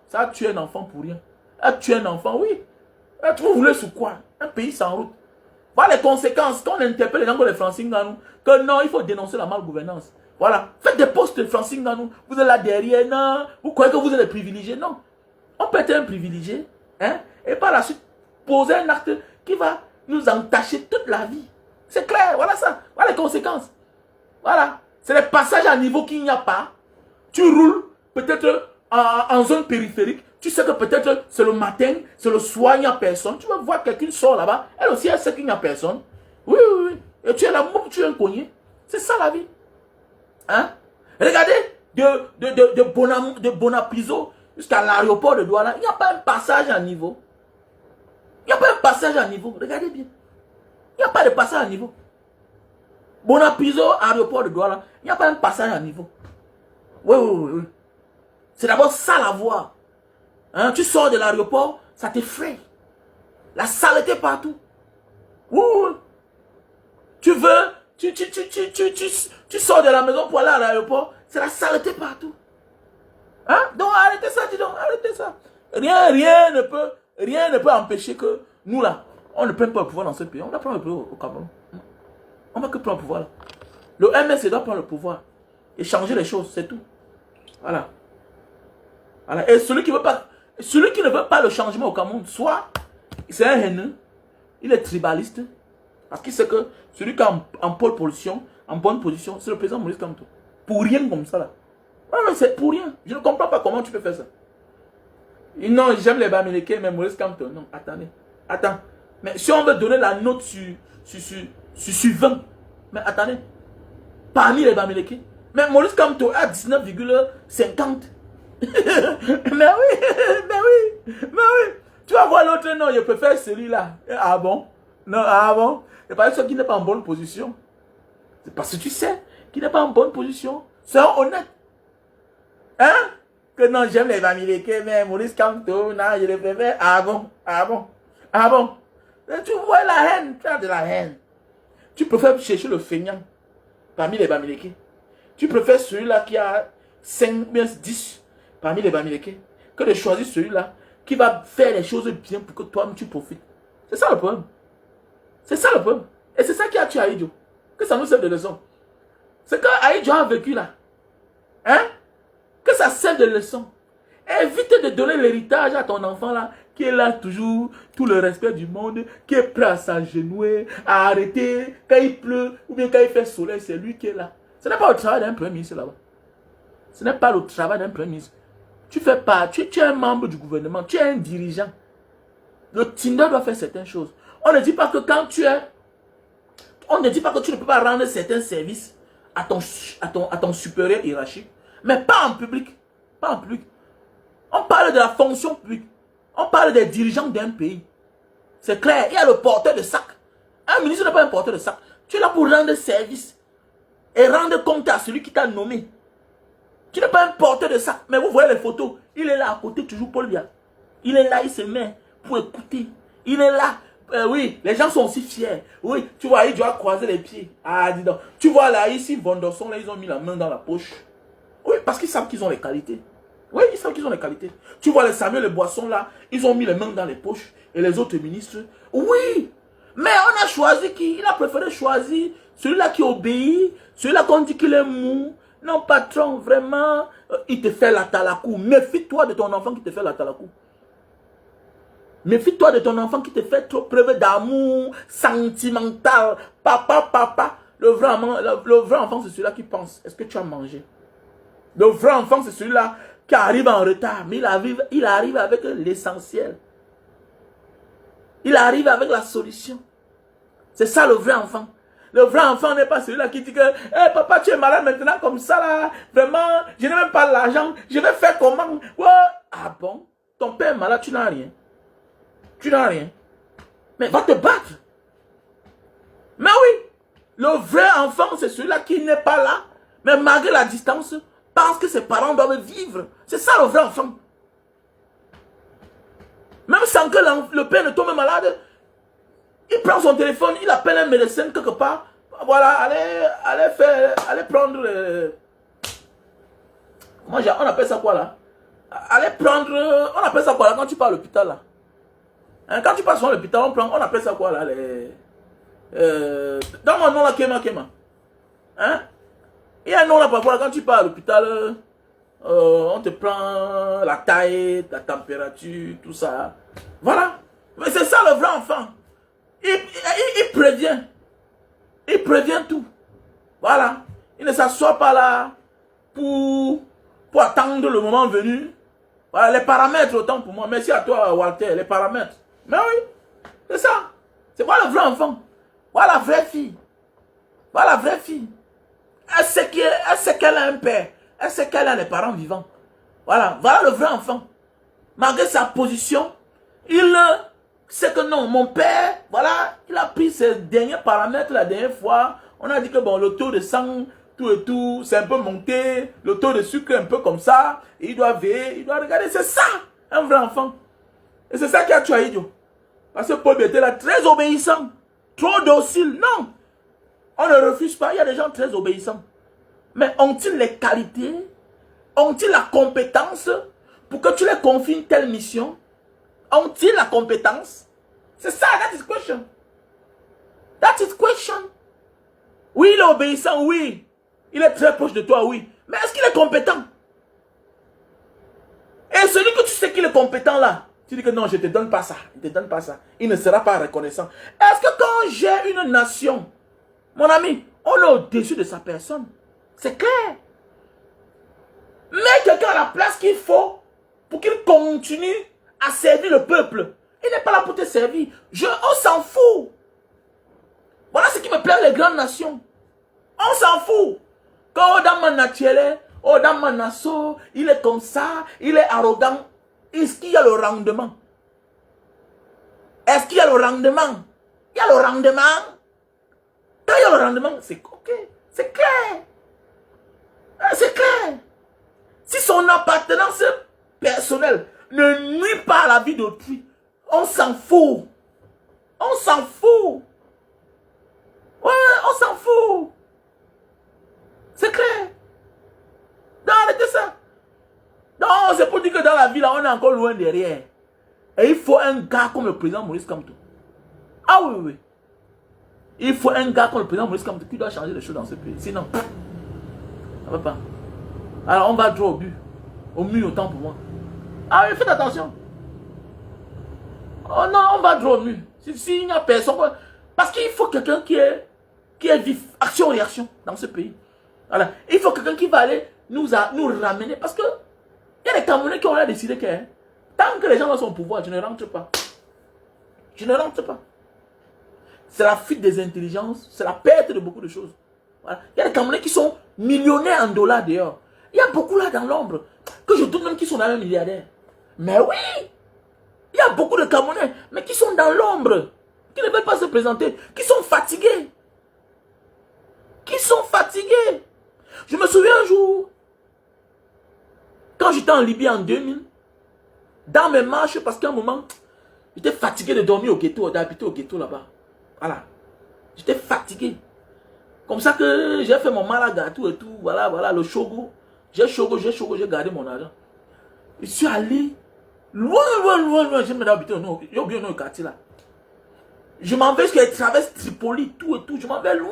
Ça a tué un enfant pour rien. Ça a tué un enfant, oui. Vous voulez sur quoi? Un pays sans route. Voilà les conséquences. Quand on interpelle les gens comme les Francine Ganou, que non, il faut dénoncer la malgouvernance. Voilà. Faites des postes de Francine Ganou. Vous êtes là derrière, non. Vous croyez que vous êtes des privilégiés? Non. On peut être un privilégié, hein, et par la suite, poser un acte qui va nous entacher toute la vie. C'est clair, voilà ça. Voilà les conséquences. Voilà. C'est les passages à niveau qu'il n'y a pas. Tu roules peut-être en zone périphérique. Tu sais que peut-être c'est le matin, c'est le soir, il n'y a personne. Tu vas voir quelqu'un sort là-bas. Elle aussi, elle sait qu'il n'y a personne. Oui, oui, oui. Et tu es là, tu es un cogné. C'est ça la vie. Hein? Regardez, de Bonapiso jusqu'à l'aéroport de Douala, il n'y a pas un passage à niveau. Il n'y a pas un passage à niveau. Regardez bien. Il n'y a pas de passage à niveau. Bonapiso, aéroport de Douala, il n'y a pas un passage à niveau. Oui, oui, oui, oui. C'est d'abord ça la voie. Hein? Tu sors de l'aéroport, ça t'effraie. La saleté partout. Oui, oui. Tu veux, tu sors de la maison pour aller à l'aéroport, c'est la saleté partout. Hein? Donc arrêtez ça, dis donc, arrêtez ça. Rien ne peut empêcher que nous là, on ne prenne pas le pouvoir dans ce pays. On va prendre le pouvoir au Cameroun. On va que prendre le pouvoir là. Le MS doit prendre le pouvoir et changer les choses, c'est tout. Voilà. Voilà. Et celui qui ne veut pas le changement au Cameroun, soit c'est un haineux, il est tribaliste, parce qu'il sait que celui qui est en pole position, en bonne position, c'est le président Maurice Kamto. Pour rien comme ça là. Non, c'est pour rien. Je ne comprends pas comment tu peux faire ça. Et non, j'aime les Bamileke, mais Maurice Kamto. Non, attendez. Attends. Mais si on veut donner la note sur 20, mais attendez. Parmi les Bamileke, mais Maurice Kamto a 19,50. Mais oui, mais oui, mais oui. Tu vas voir l'autre, non, je préfère celui-là. Ah bon? Non, ah bon? C'est parce qu'il n'est pas en bonne position. C'est parce que tu sais qu'il n'est pas en bonne position. C'est honnête. Hein? Que non, j'aime les Bamileke, mais Maurice Kamto, non, je le préfère. Ah bon? Ah bon? Ah bon? Et tu vois la haine, tu as de la haine. Tu préfères chercher le feignant parmi les Bamileke. Tu préfères celui-là qui a 5, 10 parmi les Bamileke que de choisir celui-là qui va faire les choses bien pour que toi-même tu profites. C'est ça le problème. C'est ça le problème. Et c'est ça qui a tué Aïdjo. Que ça nous serve de leçon. C'est que Aïdjo a vécu là. Hein? Que ça serve de leçon. Évite de donner l'héritage à ton enfant là, qui est là toujours, tout le respect du monde, qui est prêt à s'agenouiller, à arrêter, quand il pleut, ou bien quand il fait soleil, c'est lui qui est là. Ce n'est pas le travail d'un premier ministre là-bas. Ce n'est pas le travail d'un premier ministre. Tu fais pas, tu es un membre du gouvernement, tu es un dirigeant. Le Tinder doit faire certaines choses. On ne dit pas que quand tu es, on ne dit pas que tu ne peux pas rendre certains services à ton supérieur hiérarchique, mais pas en public. Pas en public. On parle de la fonction publique. On parle des dirigeants d'un pays. C'est clair, il y a le porteur de sac. Un ministre n'est pas un porteur de sac. Tu es là pour rendre service et rendre compte à celui qui t'a nommé. Tu n'es pas un porteur de sac. Mais vous voyez les photos. Il est là à côté, toujours Paul Biya. Il est là, il se met pour écouter. Il est là. Oui, les gens sont aussi fiers. Oui, tu vois, il doit croiser les pieds. Ah, dis donc. Tu vois là, ici, Vendorson, là, ils ont mis la main dans la poche. Oui, parce qu'ils savent qu'ils ont les qualités. Oui, ils savent qu'ils ont les qualités. Tu vois les Samuel, les Boissons là, ils ont mis les mains dans les poches. Et les autres ministres, oui. Mais on a choisi qui? Il a préféré choisir celui-là qui obéit, celui-là qu'on dit qu'il est mou. Non, patron, vraiment, il te fait la talakou. Méfie-toi de ton enfant qui te fait la talakou. Méfie-toi de ton enfant qui te fait trop preuve d'amour sentimental. Papa, papa. Le vrai enfant, c'est celui-là qui pense. Est-ce que tu as mangé? Le vrai enfant, c'est celui-là qui arrive en retard. Mais il arrive avec l'essentiel. Il arrive avec la solution. C'est ça le vrai enfant. Le vrai enfant n'est pas celui-là qui dit que hey, papa, tu es malade maintenant comme ça là. Vraiment, je n'ai même pas l'argent. Je vais faire comment? Ouais. Ah bon? Ton père est malade, tu n'as rien. Tu n'as rien. Mais va te battre. Mais oui, le vrai enfant, c'est celui-là qui n'est pas là, mais malgré la distance, pense que ses parents doivent vivre. C'est ça le vrai enfant. Même sans que le père ne tombe malade, il prend son téléphone, il appelle un médecin quelque part. Voilà, allez prendre... on appelle ça quoi là? Allez prendre... On appelle ça quoi là quand tu pars à l'hôpital là? Hein, quand tu passes à l'hôpital, on appelle ça quoi là? Dans mon nom là, Kema. Hein? Il y a un nom là parfois quand tu pars à l'hôpital, on te prend la taille, la température, tout ça. Voilà. Mais c'est ça le vrai enfant. Il prévient. Il prévient tout. Voilà. Il ne s'assoit pas là pour attendre le moment venu. Voilà, les paramètres autant pour moi. Merci à toi Walter, les paramètres. Mais oui, c'est ça. C'est quoi le vrai enfant? Voilà la vraie fille. Voilà la vraie fille. Elle sait qu'elle a un père. Elle sait qu'elle a les parents vivants. Voilà le vrai enfant. Malgré sa position, il sait que non, mon père, voilà, il a pris ses derniers paramètres la dernière fois. On a dit que bon, le taux de sang, tout et tout, c'est un peu monté. Le taux de sucre est un peu comme ça. Et il doit veiller, il doit regarder. C'est ça, un vrai enfant. Et c'est ça qui a tué Idio. Parce que Paul était là très obéissant. Trop docile. Non. On ne refuse pas. Il y a des gens très obéissants. Mais ont-ils les qualités? Ont-ils la compétence pour que tu les confies une telle mission? Ont-ils la compétence? C'est ça, that is question. That is question. Oui, il est obéissant, oui. Il est très proche de toi, oui. Mais est-ce qu'il est compétent? Et celui que tu sais qu'il est compétent là, tu dis que non, je ne te donne pas ça. Je ne te donne pas ça. Il ne sera pas reconnaissant. Est-ce que quand j'ai une nation, mon ami, on est au-dessus de sa personne? C'est clair. Mets quelqu'un à la place qu'il faut pour qu'il continue à servir le peuple. Il n'est pas là pour te servir. On s'en fout. Voilà ce qui me plaît les grandes nations. On s'en fout. Quand Odama Natiele, Odama Nassau, il est comme ça, il est arrogant. Est-ce qu'il y a le rendement? Est-ce qu'il y a le rendement? Il y a le rendement. Quand il y a le rendement, c'est ok. C'est clair. C'est clair. Si son appartenance personnelle ne nuit pas à la vie d'autrui, on s'en fout. On s'en fout. Ouais, on s'en fout. C'est clair. Non, arrêtez ça. Non, c'est pour dire que dans la vie, là, on est encore loin derrière. Et il faut un gars comme le président Maurice Kamto. Ah oui, oui. Il faut un gars comme le président Maurice Kamto qui doit changer les choses dans ce pays. Sinon, ça ne va pas. Alors, on va droit au but. Au mur, autant pour moi. Ah oui, faites attention. Oh non, on va droit au mur. S'il n'y a personne. Parce qu'il faut quelqu'un qui est vif. Action-réaction dans ce pays. Voilà. Il faut quelqu'un qui va aller nous ramener. Parce que il y a des Camerounais qui ont décidé que tant que les gens sont au pouvoir, je ne rentre pas. Je ne rentre pas. C'est la fuite des intelligences. C'est la perte de beaucoup de choses. Voilà. Il y a des Camerounais qui sont millionnaires en dollars dehors. Il y a beaucoup là dans l'ombre. Que je doute même qu'ils sont dans un milliardaire. Mais oui. Il y a beaucoup de Camerounais. Mais qui sont dans l'ombre. Qui ne veulent pas se présenter. Qui sont fatigués. Qui sont fatigués. Je me souviens un jour. Quand j'étais en Libye en 2000. Dans mes marches. Parce qu'à un moment. J'étais fatigué de dormir au ghetto. D'habiter au ghetto là-bas. Voilà. J'étais fatigué. Comme ça que j'ai fait mon malaga, tout et tout. Voilà, le chogo. J'ai gardé mon argent. Je suis allé loin. Je me suis habité j'ai oublié le quartier là. Je m'en vais jusqu'à traverse Tripoli, tout et tout. Je m'en vais loin.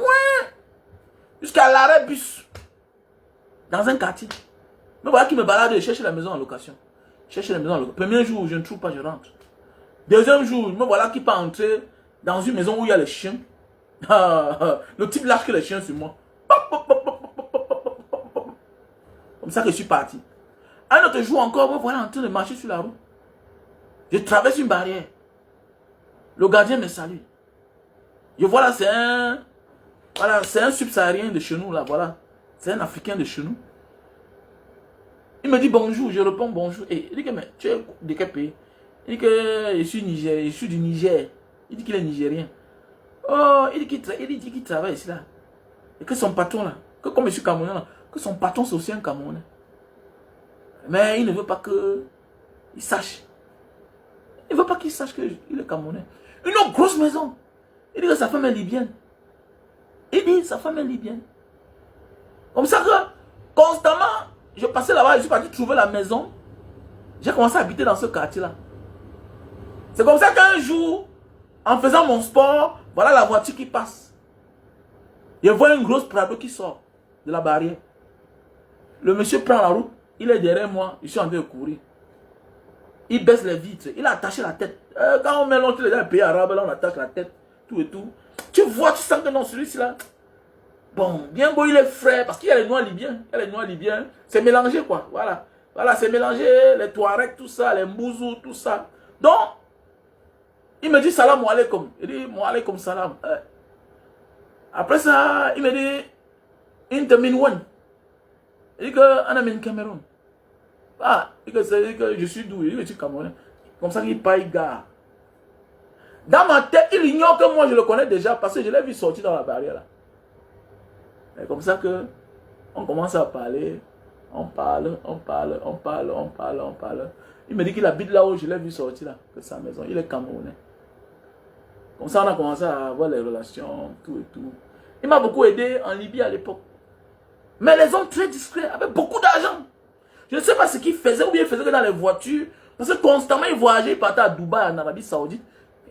Jusqu'à l'arrêt bus. Dans un quartier. Mais voilà qui me balade, je cherche la maison en location. Premier jour, je ne trouve pas, je rentre. Deuxième jour, me voilà qui peut entrer dans une maison où il y a les chiens. Le type lâche que les chiens sur moi. Comme ça que je suis parti. Un autre jour encore, me voilà en train de marcher sur la route. Je traverse une barrière. Le gardien me salue. Je vois là, c'est un... Voilà, c'est un subsaharien de chez nous, là, voilà. C'est un Africain de chez nous. Il me dit bonjour, je réponds bonjour. Et il dit que, mais tu es de quel pays? Il dit que je suis Niger, je suis du Niger. Il dit qu'il est nigérien. Oh, il dit qu'il travaille ici, là. Et que son patron, là, que comme je suis Camerounais, là, que son patron, c'est aussi un Camerounais. Mais il ne veut pas qu'il sache. Il ne veut pas qu'il sache qu'il est Camerounais. Une autre grosse maison. Il dit que sa femme est libyenne. Il dit sa femme est libyenne. Comme ça que, constamment, je passais là-bas, je suis parti trouver la maison. J'ai commencé à habiter dans ce quartier-là. C'est comme ça qu'un jour, en faisant mon sport, voilà la voiture qui passe. Je vois une grosse Prado qui sort de la barrière. Le monsieur prend la route, il est derrière moi, je suis en train de courir. Il baisse les vitres, il a attaché la tête. Quand on met l'autre dans le pays arabe, là on attache la tête, tout et tout. Tu vois, tu sens que non, celui-ci là. Bon, bien beau, il est frais, parce qu'il y a les noirs libyens. Il y a les noirs libyens. C'est mélangé, quoi. Voilà. Voilà, c'est mélangé. Les Touaregs, tout ça, les Mbouzous, tout ça. Donc, il me dit salam alaikum. Il dit, wa alaikum salam. Après ça, il me dit, Interminwan. Il dit que, Anamin Cameroun. Ah, il dit que je suis d'où? Il dit que je suis Camerounais. Comme ça, il paye gare. Dans ma tête, il ignore que moi, je le connais déjà, parce que je l'ai vu sortir dans la barrière, là. C'est comme ça que on commence à parler, on parle. Il me dit qu'il habite là où je l'ai vu sortir là, de sa maison. Il est Camerounais. Comme ça, on a commencé à avoir les relations, tout et tout. Il m'a beaucoup aidé en Libye à l'époque. Mais les hommes très discrets, avec beaucoup d'argent. Je ne sais pas ce qu'ils faisaient, ou bien ils faisaient que dans les voitures. Parce que constamment, ils voyageaient, ils partaient à Dubaï, en Arabie Saoudite.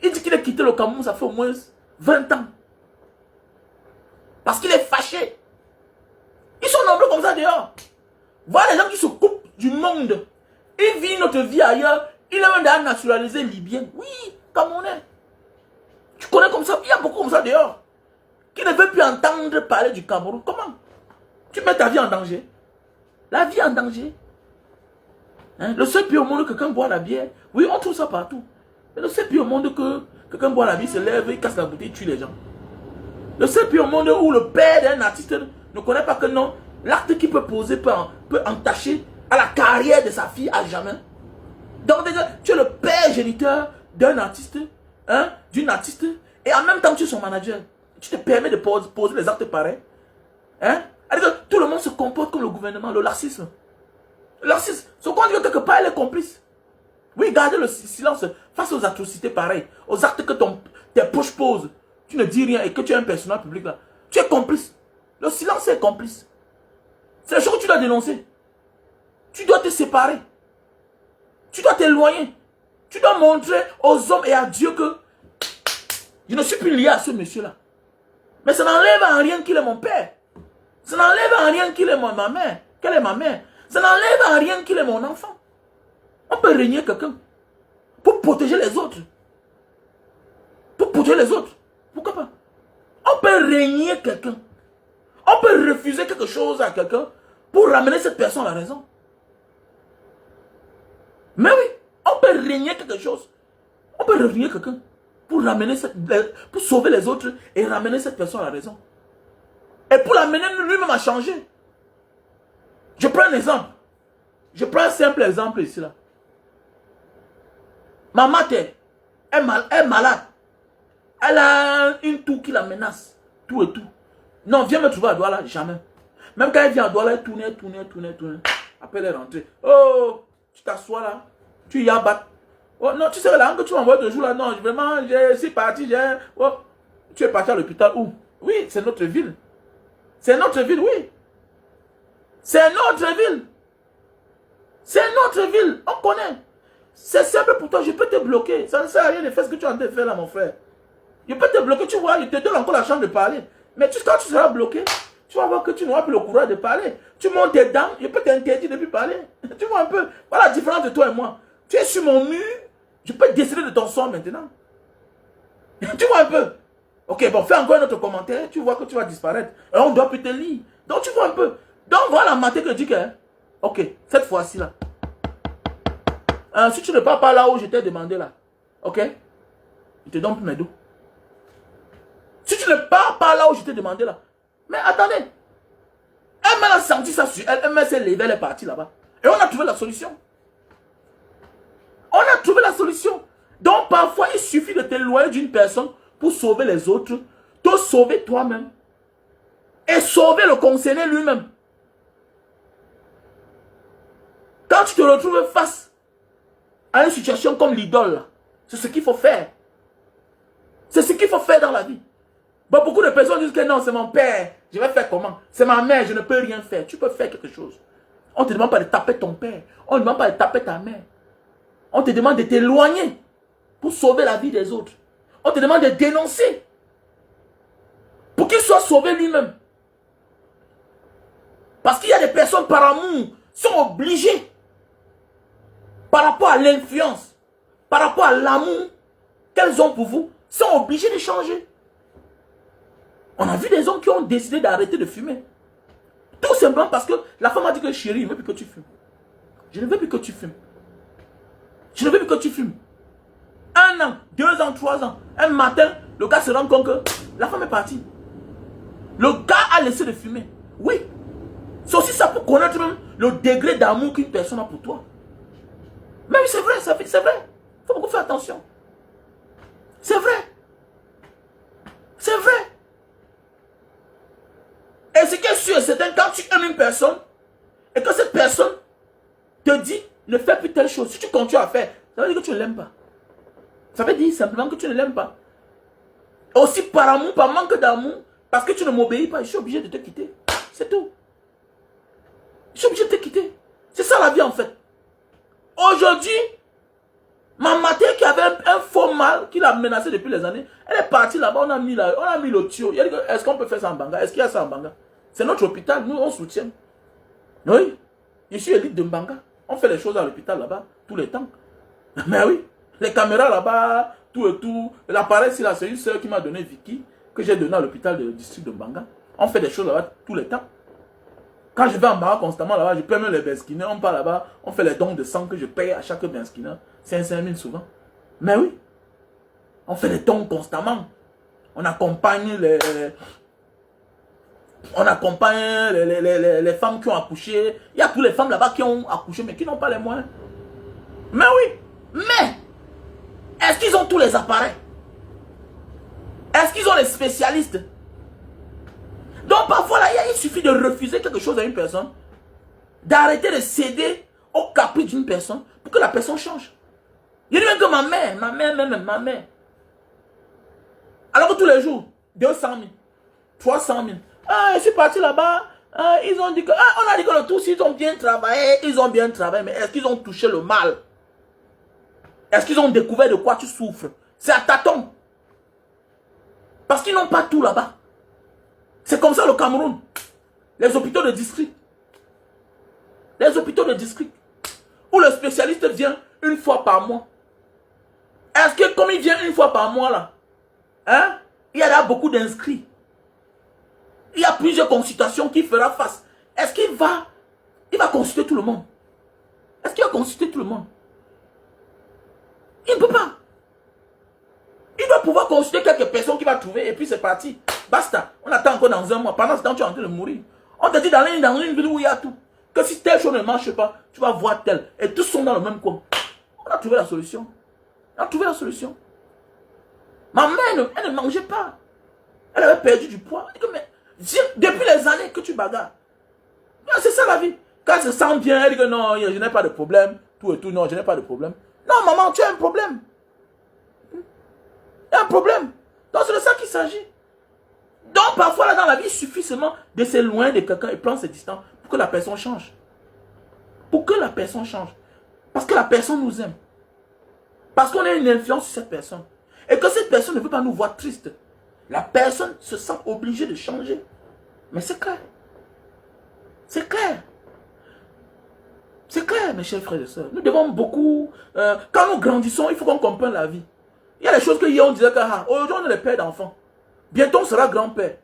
Il dit qu'il a quitté le Cameroun, ça fait au moins 20 ans. Parce qu'il est fâché. Ils sont nombreux comme ça dehors. Voilà les gens qui se coupent du monde. Ils vivent notre vie ailleurs. Il est même d'ailleurs naturalisé libyen. Oui, Camerounais. Tu connais comme ça. Il y a beaucoup comme ça dehors. Qui ne veut plus entendre parler du Cameroun. Comment? Tu mets ta vie en danger. La vie en danger. Hein? Le seul pays au monde que quelqu'un boit la bière. Oui, on trouve ça partout. Mais le seul pays au monde que quelqu'un boit la bière, se lève, il casse la bouteille, il tue les gens. Le seul pays au monde où le père d'un artiste ne connaît pas que non, l'acte qu'il peut poser peut entacher à la carrière de sa fille à jamais. Donc déjà, tu es le père géniteur d'un artiste, hein, d'une artiste, et en même temps tu es son manager. Tu te permets de poser les actes pareils. Hein? Alors, tout le monde se comporte comme le gouvernement, le laxisme. Le laxisme, ce qu'on dit que quelque part, elle est complice. Oui, gardez le silence face aux atrocités pareilles, aux actes que tes poches posent. Tu ne dis rien et que tu es un personnage public là. Tu es complice. Le silence est complice. C'est la chose que tu dois dénoncer. Tu dois te séparer. Tu dois t'éloigner. Tu dois montrer aux hommes et à Dieu que je ne suis plus lié à ce monsieur-là. Mais ça n'enlève en rien qu'il est mon père. Ça n'enlève en rien qu'il est ma mère. Qu'elle est ma mère. Ça n'enlève en rien qu'il est mon enfant. On peut régner quelqu'un pour protéger les autres. Pour protéger les autres. Pourquoi pas? On peut régner quelqu'un. On peut refuser quelque chose à quelqu'un pour ramener cette personne à la raison. Mais oui, on peut régner quelque chose. On peut régner quelqu'un pour ramener pour sauver les autres et ramener cette personne à la raison. Et pour l'amener lui-même à changer. Je prends un exemple. Je prends un simple exemple ici là. Ma mère est malade. Elle a une toux qui la menace. Tout et tout. Non, viens me trouver à Douala, jamais. Même quand elle vient à Douala, elle tourne. Après elle est rentrée. Oh, tu t'assois là. Tu y abattes. Oh non, tu sais là, que tu m'envoies 2 jours là. Non, vraiment, je suis parti. Oh, tu es parti à l'hôpital où? Oui, c'est notre ville. C'est notre ville, oui. C'est notre ville. C'est notre ville. On connaît. C'est simple pour toi, je peux te bloquer. Ça ne sert à rien de faire ce que tu es en train de faire là, mon frère. Je peux te bloquer, tu vois, je te donne encore la chance de parler. Mais quand tu seras bloqué, tu vas voir que tu n'auras plus le courage de parler. Tu montes tes dents, je peux t'interdire de plus parler. Tu vois un peu. Voilà la différence de toi et moi. Tu es sur mon mur, je peux décider de ton sort maintenant. Tu vois un peu. Ok, bon, fais encore un autre commentaire, tu vois que tu vas disparaître. Et on doit plus te lire. Donc tu vois un peu. Donc voilà la matin que je dis que, ok, cette fois-ci là. Si tu ne pars pas là où je t'ai demandé là, ok? Je te donne plus mes dos. Si tu ne pars pas là où je t'ai demandé là. Mais attendez. Elle m'a senti ça sur elle. Elle s'est levée, elle est partie là-bas. Et on a trouvé la solution. On a trouvé la solution. Donc parfois, il suffit de t'éloigner d'une personne pour sauver les autres, te sauver toi-même et sauver le concerné lui-même. Quand tu te retrouves face à une situation comme l'idole, c'est ce qu'il faut faire. C'est ce qu'il faut faire dans la vie. Bon, beaucoup de personnes disent que non, c'est mon père, je vais faire comment? C'est ma mère, je ne peux rien faire. Tu peux faire quelque chose. On ne te demande pas de taper ton père. On ne te demande pas de taper ta mère. On te demande de t'éloigner pour sauver la vie des autres. On te demande de dénoncer pour qu'il soit sauvé lui-même. Parce qu'il y a des personnes par amour sont obligées, par rapport à l'influence, par rapport à l'amour qu'elles ont pour vous, sont obligées de changer. On a vu des hommes qui ont décidé d'arrêter de fumer. Tout simplement parce que la femme a dit que chérie, je ne veux plus que tu fumes. Je ne veux plus que tu fumes. Je ne veux plus que tu fumes. 1 an, 2 ans, 3 ans. Un matin, le gars se rend compte que la femme est partie. Le gars a laissé de fumer. Oui. C'est aussi ça pour connaître même le degré d'amour qu'une personne a pour toi. Mais oui, c'est vrai, c'est vrai. Il faut beaucoup faire attention. C'est vrai. C'est vrai. Et ce qui est sûr, c'est que quand tu aimes une personne, et que cette personne te dit, ne fais plus telle chose, si tu continues à faire, ça veut dire que tu ne l'aimes pas. Ça veut dire simplement que tu ne l'aimes pas. Et aussi par amour, par manque d'amour, parce que tu ne m'obéis pas, je suis obligé de te quitter. C'est tout. Je suis obligé de te quitter. C'est ça la vie en fait. Aujourd'hui, ma mater qui avait un faux mal, qui l'a menacé depuis les années, elle est partie là-bas, on a mis le tuyau. Il a dit, est-ce qu'on peut faire ça en Mbanga? Est-ce qu'il y a ça en Mbanga? C'est notre hôpital, nous on soutient. Oui, je suis élite de Mbanga. On fait les choses à l'hôpital là-bas, tous les temps. Mais oui, les caméras là-bas, tout et tout. L'appareil, c'est une soeur qui m'a donné Vicky, que j'ai donné à l'hôpital du district de Mbanga. On fait des choses là-bas tous les temps. Quand je vais en Mbanga constamment là-bas, je paie même les benskines, on part là-bas, on fait les dons de sang que je paye à chaque benskine. 500 000 souvent. Mais oui, on fait des dons constamment. On accompagne les femmes qui ont accouché. Il y a toutes les femmes là-bas qui ont accouché, mais qui n'ont pas les moyens. Mais oui, mais est-ce qu'ils ont tous les appareils? Est-ce qu'ils ont les spécialistes? Donc parfois là, il suffit de refuser quelque chose à une personne, d'arrêter de céder au caprice d'une personne pour que la personne change. Je dis même que ma mère. Alors que tous les jours, 200 000, 300 000. Ah, je suis parti là-bas. Ah, ils ont dit que, on a dit que le tout, s'ils ont bien travaillé, ils ont bien travaillé. Mais est-ce qu'ils ont touché le mal? Est-ce qu'ils ont découvert de quoi tu souffres? C'est à tâtons. Parce qu'ils n'ont pas tout là-bas. C'est comme ça le Cameroun. Les hôpitaux de district. Les hôpitaux de district. Où le spécialiste vient 1 fois par mois. Est-ce que comme il vient 1 fois par mois là, hein, il y a là beaucoup d'inscrits. Il y a plusieurs consultations qu'il fera face. Est-ce qu'il va, consulter tout le monde? Est-ce qu'il va consulter tout le monde? Il ne peut pas. Il doit pouvoir consulter quelques personnes qu'il va trouver et puis c'est parti. Basta. On attend encore dans 1 mois. Pendant ce temps, tu es en train de mourir. On te dit dans une ville où il y a tout. Que si telle chose ne marche pas, tu vas voir tel. Et tous sont dans le même coin. On a trouvé la solution. On a trouvé la solution. Ma mère, elle ne mangeait pas. Elle avait perdu du poids. Elle dit que, mais, depuis les années que tu bagarres. C'est ça la vie. Quand elle se sent bien, elle dit que non, je n'ai pas de problème. Tout et tout, non, je n'ai pas de problème. Non, maman, tu as un problème. Il y a un problème. Donc c'est de ça qu'il s'agit. Donc parfois là dans la vie, il suffit seulement de s'éloigner de quelqu'un et prendre ses distances pour que la personne change. Pour que la personne change. Parce que la personne nous aime. Parce qu'on a une influence sur cette personne. Et que cette personne ne veut pas nous voir tristes. La personne se sent obligée de changer. Mais c'est clair. C'est clair. C'est clair, mes chers frères et sœurs. Nous devons beaucoup... quand nous grandissons, il faut qu'on comprenne la vie. Il y a des choses que hier on disait que aujourd'hui on est les pères d'enfants. Bientôt on sera grand-père.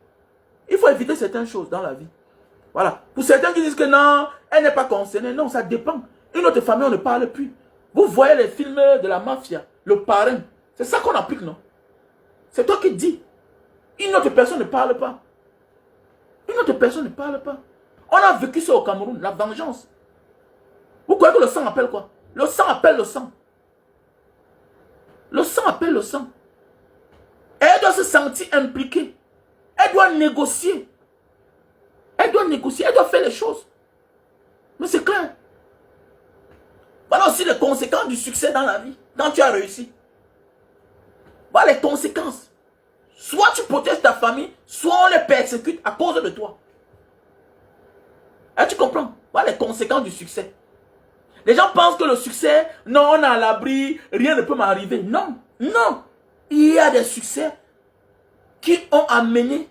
Il faut éviter certaines choses dans la vie. Voilà. Pour certains qui disent que non, elle n'est pas concernée. Non, ça dépend. Une autre famille, on ne parle plus. Vous voyez les films de la mafia, le parrain. C'est ça qu'on applique, non? C'est toi qui dis. Une autre personne ne parle pas. Une autre personne ne parle pas. On a vécu ça au Cameroun, la vengeance. Vous croyez que le sang appelle quoi? Le sang appelle le sang. Le sang appelle le sang. Et elle doit se sentir impliquée. Elle doit négocier. Elle doit négocier, elle doit faire les choses. Mais c'est clair. Voilà aussi les conséquences du succès dans la vie. Quand tu as réussi. Voilà les conséquences. Soit tu protèges ta famille, soit on les persécute à cause de toi. Et tu comprends? Voilà les conséquences du succès. Les gens pensent que le succès, non, on est à l'abri, rien ne peut m'arriver. Non, non. Il y a des succès qui ont amené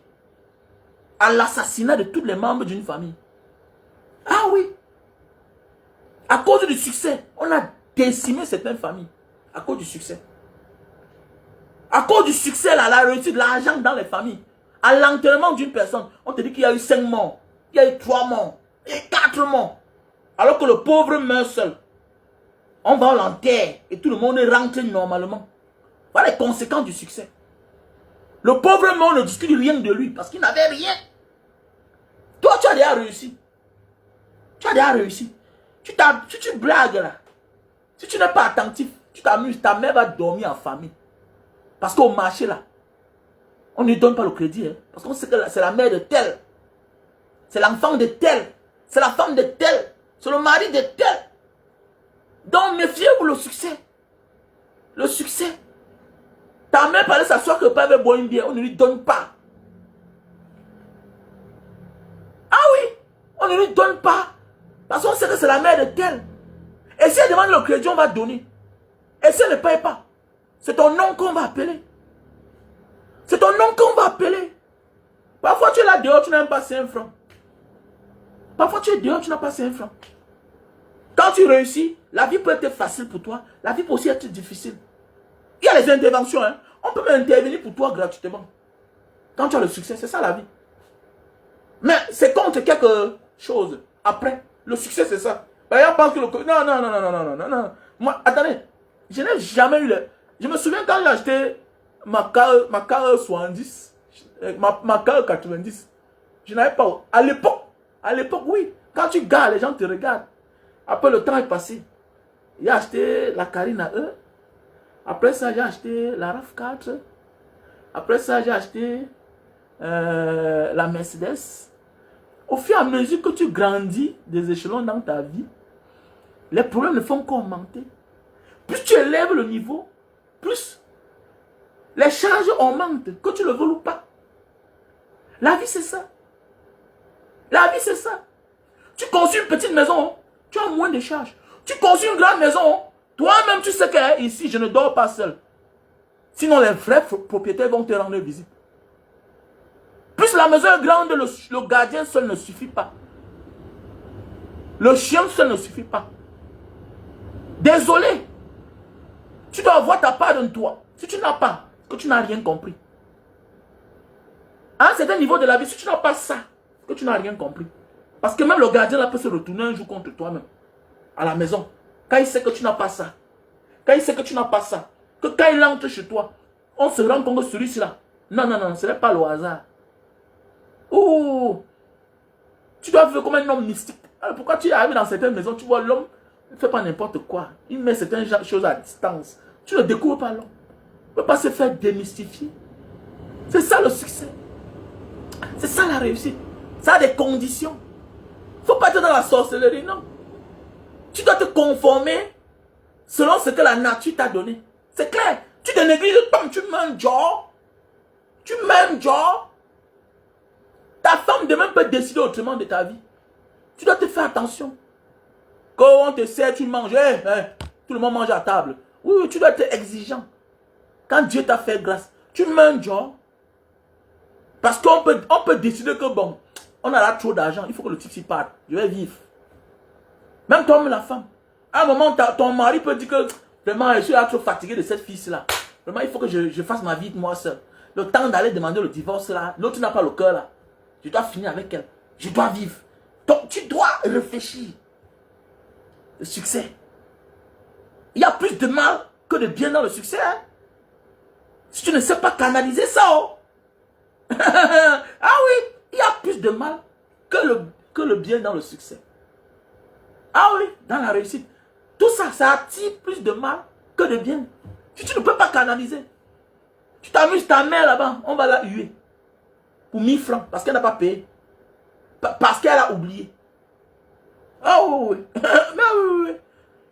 à l'assassinat de tous les membres d'une famille. Ah oui. À cause du succès, on a décimé certaines familles. À cause du succès. À cause du succès, là, la réussite, l'argent dans les familles. À l'enterrement d'une personne, on te dit qu'il y a eu 5 morts, il y a eu 3 morts, il y a eu 4 morts. Alors que le pauvre meurt seul. On va à l'enterre et tout le monde rentre normalement. Voilà les conséquences du succès. Le pauvre monde ne discute rien de lui parce qu'il n'avait rien. Toi, tu as déjà réussi. Tu as déjà réussi. Si tu blagues là, si tu n'es pas attentif, tu t'amuses, ta mère va dormir en famille. Parce qu'au marché là, on ne lui donne pas le crédit. Hein, parce qu'on sait que c'est la mère de tel. C'est l'enfant de tel. C'est la femme de tel. C'est le mari de tel. Donc méfiez-vous le succès. Le succès. Ta mère parlait s'asseoir que le père veut boire une bière. On ne lui donne pas. Ah oui. On ne lui donne pas. Parce qu'on sait que c'est la mère de tel. Et si elle demande le crédit, on va donner. Et si elle ne paye pas, c'est ton nom qu'on va appeler. C'est ton nom qu'on va appeler. Parfois tu es là dehors, tu n'as même pas 5 francs. Parfois tu es dehors, tu n'as pas 5 francs. Quand tu réussis, la vie peut être facile pour toi. La vie peut aussi être difficile. Il y a les interventions. Hein. On peut même intervenir pour toi gratuitement. Quand tu as le succès, c'est ça la vie. Mais c'est contre quelque chose. Après, le succès c'est ça. Ben, on pense que le... Non, non, non, non, non, non, non, non. Moi, attendez. Je n'ai jamais eu le... Je me souviens quand j'ai acheté ma car 70. Ma car 90. Je n'avais pas... À l'époque, oui. Quand tu gares, les gens te regardent. Après, le temps est passé. J'ai acheté la Carina E. Après ça, j'ai acheté la RAV4. Après ça, j'ai acheté la Mercedes. Au fur et à mesure que tu grandis des échelons dans ta vie, les problèmes ne font qu'augmenter. Plus tu élèves le niveau, plus les charges augmentent, que tu le veuilles ou pas. La vie, c'est ça. La vie, c'est ça. Tu construis une petite maison, tu as moins de charges. Tu construis une grande maison, toi-même, tu sais que ici, je ne dors pas seul. Sinon, les vrais propriétaires vont te rendre visite. Plus la maison est grande, le gardien seul ne suffit pas. Le chien seul ne suffit pas. Désolé. Tu dois avoir ta part de toi. Si tu n'as pas, que tu n'as rien compris. À un certain niveau de la vie, si tu n'as pas ça, que tu n'as rien compris. Parce que même le gardien là peut se retourner un jour contre toi-même. À la maison. Quand il sait que tu n'as pas ça. Quand il sait que tu n'as pas ça. Que quand il entre chez toi, on se rend compte que celui-ci là. Non, non, non, ce n'est pas le hasard. Oh, tu dois vivre comme un homme mystique. Alors pourquoi tu arrives dans certaines maisons, tu vois l'homme ne fait pas n'importe quoi. Il met certaines choses à distance. Tu ne découvres pas l'homme. Il ne peut pas se faire démystifier. C'est ça le succès. C'est ça la réussite. Ça a des conditions. Il ne faut pas être dans la sorcellerie, non. Tu dois te conformer selon ce que la nature t'a donné. C'est clair. Tu te négliges, tu mets un genre. Tu mets un genre. Ta femme demain peut décider autrement de ta vie. Tu dois te faire attention. Quand on te sert, tu manges. Tout le monde mange à table. Oui, oui, tu dois être exigeant. Quand Dieu t'a fait grâce, tu mets un genre. Parce qu'on peut décider que bon, on a là trop d'argent, il faut que le type s'y parte. Je vais vivre. Même toi, même la femme. À un moment, ton mari peut dire que vraiment, je suis là trop fatigué de cette fille-là. Vraiment, il faut que je fasse ma vie de moi seul. Le temps d'aller demander le divorce là, l'autre n'a pas le cœur là. Je dois finir avec elle. Je dois vivre. Donc, tu dois réfléchir. Le succès. Il y a plus de mal que de bien dans le succès. Hein? Si tu ne sais pas canaliser ça, oh. Ah oui, il y a plus de mal que le bien dans le succès. Ah oui, dans la réussite. Tout ça, ça attire plus de mal que de bien. Si tu ne peux pas canaliser, tu t'amuses ta mère là-bas, on va la huer. Pour 1000 francs, parce qu'elle n'a pas payé. Parce qu'elle a oublié. Ah oui, oui. Mais oui, oui.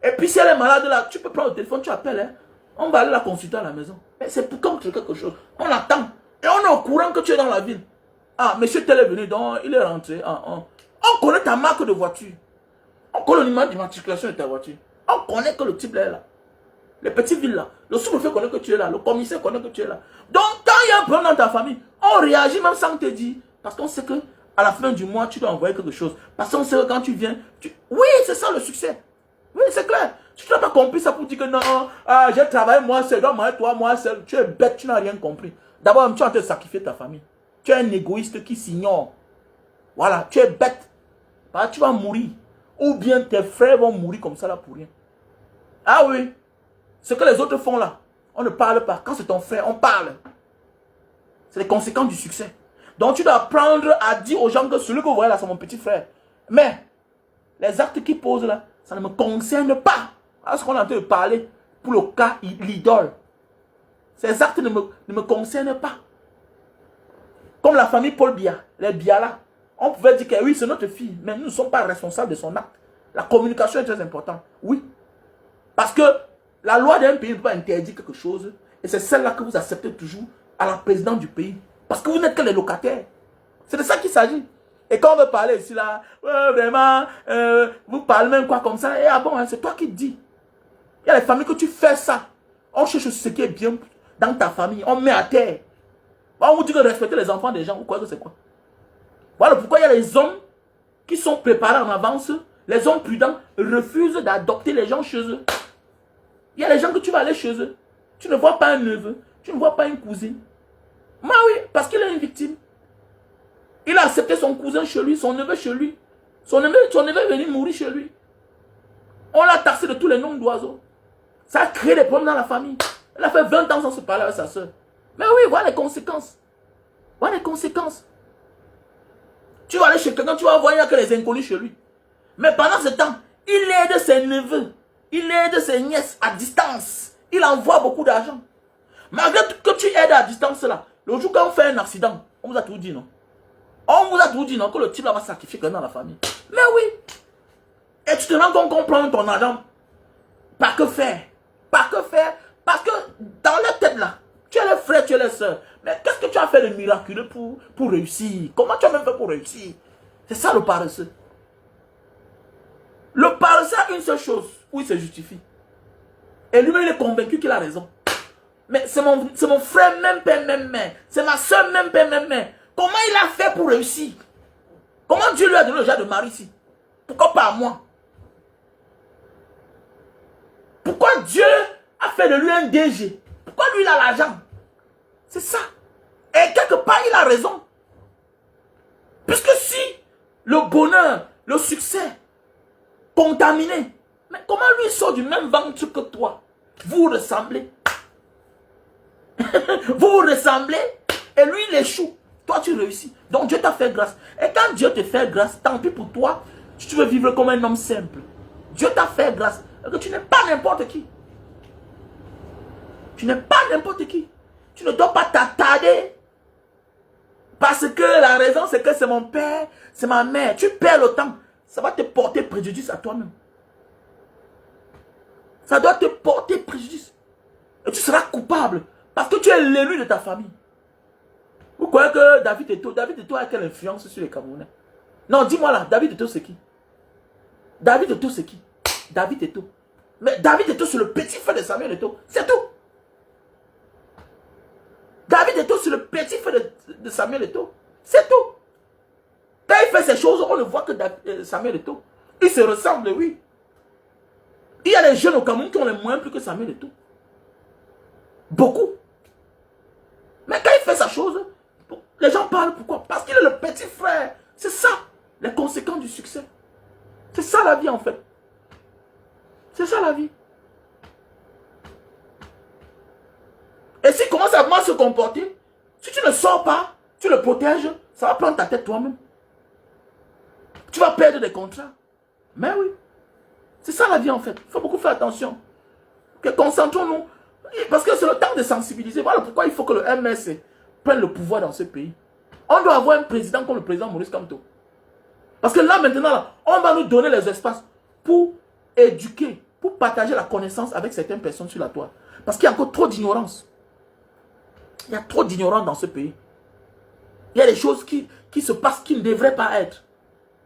Et puis si elle est malade là, tu peux prendre le téléphone, tu appelles. Hein. On va aller la consulter à la maison. C'est pour contre quelque chose. On attend. Et on est au courant que tu es dans la ville. Ah, monsieur tel est venu, donc il est rentré. On connaît ta marque de voiture. On connaît le numéro d'immatriculation de ta voiture. On connaît que le type est là. Les petites villes là. Le sous-préfet connaît que tu es là. Le commissaire connaît que tu es là. Donc, quand il y a un problème dans ta famille, on réagit même sans te dire. Parce qu'on sait que à la fin du mois, tu dois envoyer quelque chose. Parce qu'on sait que quand tu viens, oui, c'est ça le succès. Oui, c'est clair. Si tu n'as pas compris ça pour dire que non, j'ai travaillé moi seul, donc toi, moi seul. Tu es bête, tu n'as rien compris. D'abord, tu es en train de sacrifier ta famille. Tu es un égoïste qui s'ignore. Voilà, tu es bête. Tu vas mourir. Ou bien tes frères vont mourir comme ça là pour rien. Ah oui. Ce que les autres font là, on ne parle pas. Quand c'est ton frère, on parle. C'est les conséquences du succès. Donc tu dois apprendre à dire aux gens que celui que vous voyez là, c'est mon petit frère. Mais, les actes qu'ils posent là, ça ne me concerne pas. Alors ce qu'on est en train de parler, pour le cas, l'idole. Ces actes ne me concernent pas. Comme la famille Paul Biya, les Biya là. On pouvait dire que oui, c'est notre fille, mais nous ne sommes pas responsables de son acte. La communication est très importante. Oui. Parce que la loi d'un pays ne peut pas interdire quelque chose. Et c'est celle-là que vous acceptez toujours à la présidente du pays. Parce que vous n'êtes que les locataires. C'est de ça qu'il s'agit. Et quand on veut parler ici là, vraiment, vous parlez même quoi comme ça. Et ah bon, hein, c'est toi qui dis. Il y a les familles que tu fais ça. On cherche ce qui est bien dans ta famille. On met à terre. On vous dit que respecter les enfants des gens. Vous croyez que c'est quoi? Voilà pourquoi il y a les hommes qui sont préparés en avance. Les hommes prudents refusent d'adopter les gens chez eux. Il y a les gens que tu vas aller chez eux. Tu ne vois pas un neveu. Tu ne vois pas une cousine. Mais oui, parce qu'il est une victime. Il a accepté son cousin chez lui, son neveu chez lui. Son neveu est venu mourir chez lui. On l'a taxé de tous les noms d'oiseaux. Ça a créé des problèmes dans la famille. Elle a fait 20 ans sans se parler avec sa soeur. Mais oui, voilà les conséquences. Voilà les conséquences. Tu vas aller chez quelqu'un, tu vas voir, il n'y a que les inconnus chez lui. Mais pendant ce temps, il aide ses neveux. Il aide ses nièces à distance. Il envoie beaucoup d'argent. Malgré que tu aides à distance là, le jour quand on fait un accident, on vous a tout dit, non? On vous a tout dit, non? Que le type là va sacrifier quelqu'un dans la famille. Mais oui. Et tu te rends compte qu'on prend ton argent. Par que faire? Par que faire? Parce que dans leur tête là, tu es les frères, tu es les soeurs. Mais qu'est-ce que tu as fait de miraculeux pour réussir? Comment tu as même fait pour réussir? C'est ça le paresseux. Le paresseux a une seule chose où il se justifie. Et lui-même il est convaincu qu'il a raison. Mais c'est mon frère, même père, même mère. C'est ma soeur, même père, même mère. Comment il a fait pour réussir? Comment Dieu lui a donné le genre de mari ici? Pourquoi pas à moi? Pourquoi Dieu a fait de lui un DG? Pourquoi lui il a l'argent? C'est ça. Et quelque part il a raison. Puisque si le bonheur, le succès, contaminé, mais comment lui sort du même ventre que toi? Vous ressemblez. Vous ressemblez et lui il échoue. Toi tu réussis. Donc Dieu t'a fait grâce. Et quand Dieu te fait grâce, tant pis pour toi, si tu veux vivre comme un homme simple. Dieu t'a fait grâce. Que tu n'es pas n'importe qui. Tu n'es pas n'importe qui. Tu ne dois pas t'attarder. Parce que la raison c'est que c'est mon père, c'est ma mère. Tu perds le temps. Ça va te porter préjudice à toi-même. Ça doit te porter préjudice. Et tu seras coupable. Parce que tu es l'élu de ta famille. Vous croyez que David Eto'o a quelle influence sur les Camerounais? Non, dis-moi là, David Eto'o c'est qui? David Eto'o c'est qui? David Eto'o. Mais David Eto'o c'est le petit frère de Samuel Eto'o. C'est tout. David Eto'o c'est le petit frère de Samuel Eto'o. C'est tout. Quand il fait ces choses, on ne voit que Samuel Eto'o. Il se ressemble, oui. Il y a des jeunes au Cameroun qui ont les moyens plus que Samuel Eto'o. Beaucoup. Mais quand il fait sa chose, les gens parlent pourquoi? Parce qu'il est le petit frère. C'est ça, les conséquences du succès. C'est ça la vie en fait. C'est ça la vie. Et s'il commence à mal se comporter, si tu ne sors pas, tu le protèges, ça va prendre ta tête toi-même. Tu vas perdre des contrats. Mais oui. C'est ça la vie en fait. Il faut beaucoup faire attention. Concentrons-nous. Parce que c'est le temps de sensibiliser. Voilà pourquoi il faut que le MS prenne le pouvoir dans ce pays. On doit avoir un président comme le président Maurice Kamto. Parce que là maintenant, là, on va nous donner les espaces pour éduquer, pour partager la connaissance avec certaines personnes sur la toile. Parce qu'il y a encore trop d'ignorance. Il y a trop d'ignorance dans ce pays. Il y a des choses qui se passent qui ne devraient pas être.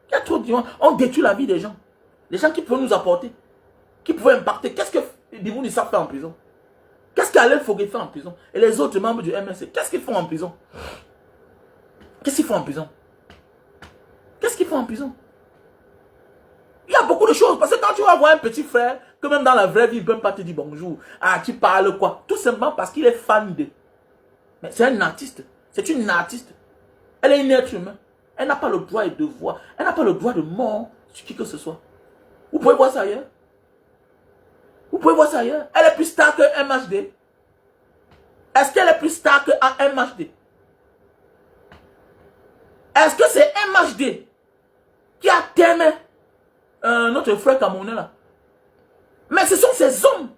Il y a trop d'ignorance. On détruit la vie des gens. Les gens qui peuvent nous apporter, qui peuvent impacter. Qu'est-ce que Dibouni Issa fait en prison? Qu'est-ce qu'Alain Fogué fait en prison? Et les autres membres du MSC, qu'est-ce qu'ils font en prison? Qu'est-ce qu'ils font en prison? Qu'est-ce qu'ils font en prison? Il y a beaucoup de choses. Parce que quand tu vas voir un petit frère, que même dans la vraie vie, il ne peut même pas te dire bonjour. Ah, tu parles quoi? Tout simplement parce qu'il est fan de. Mais c'est un artiste. C'est une artiste. Elle est un être humain. Elle n'a pas le droit et devoir. Elle n'a pas le droit de mort sur qui que ce soit. Vous pouvez voir ça ailleurs. Vous pouvez voir ça ailleurs. Elle est plus star que MHD. Est-ce qu'elle est plus star que MHD? Est-ce que c'est MHD qui a terminé notre frère Camerounais là? Mais ce sont ces hommes.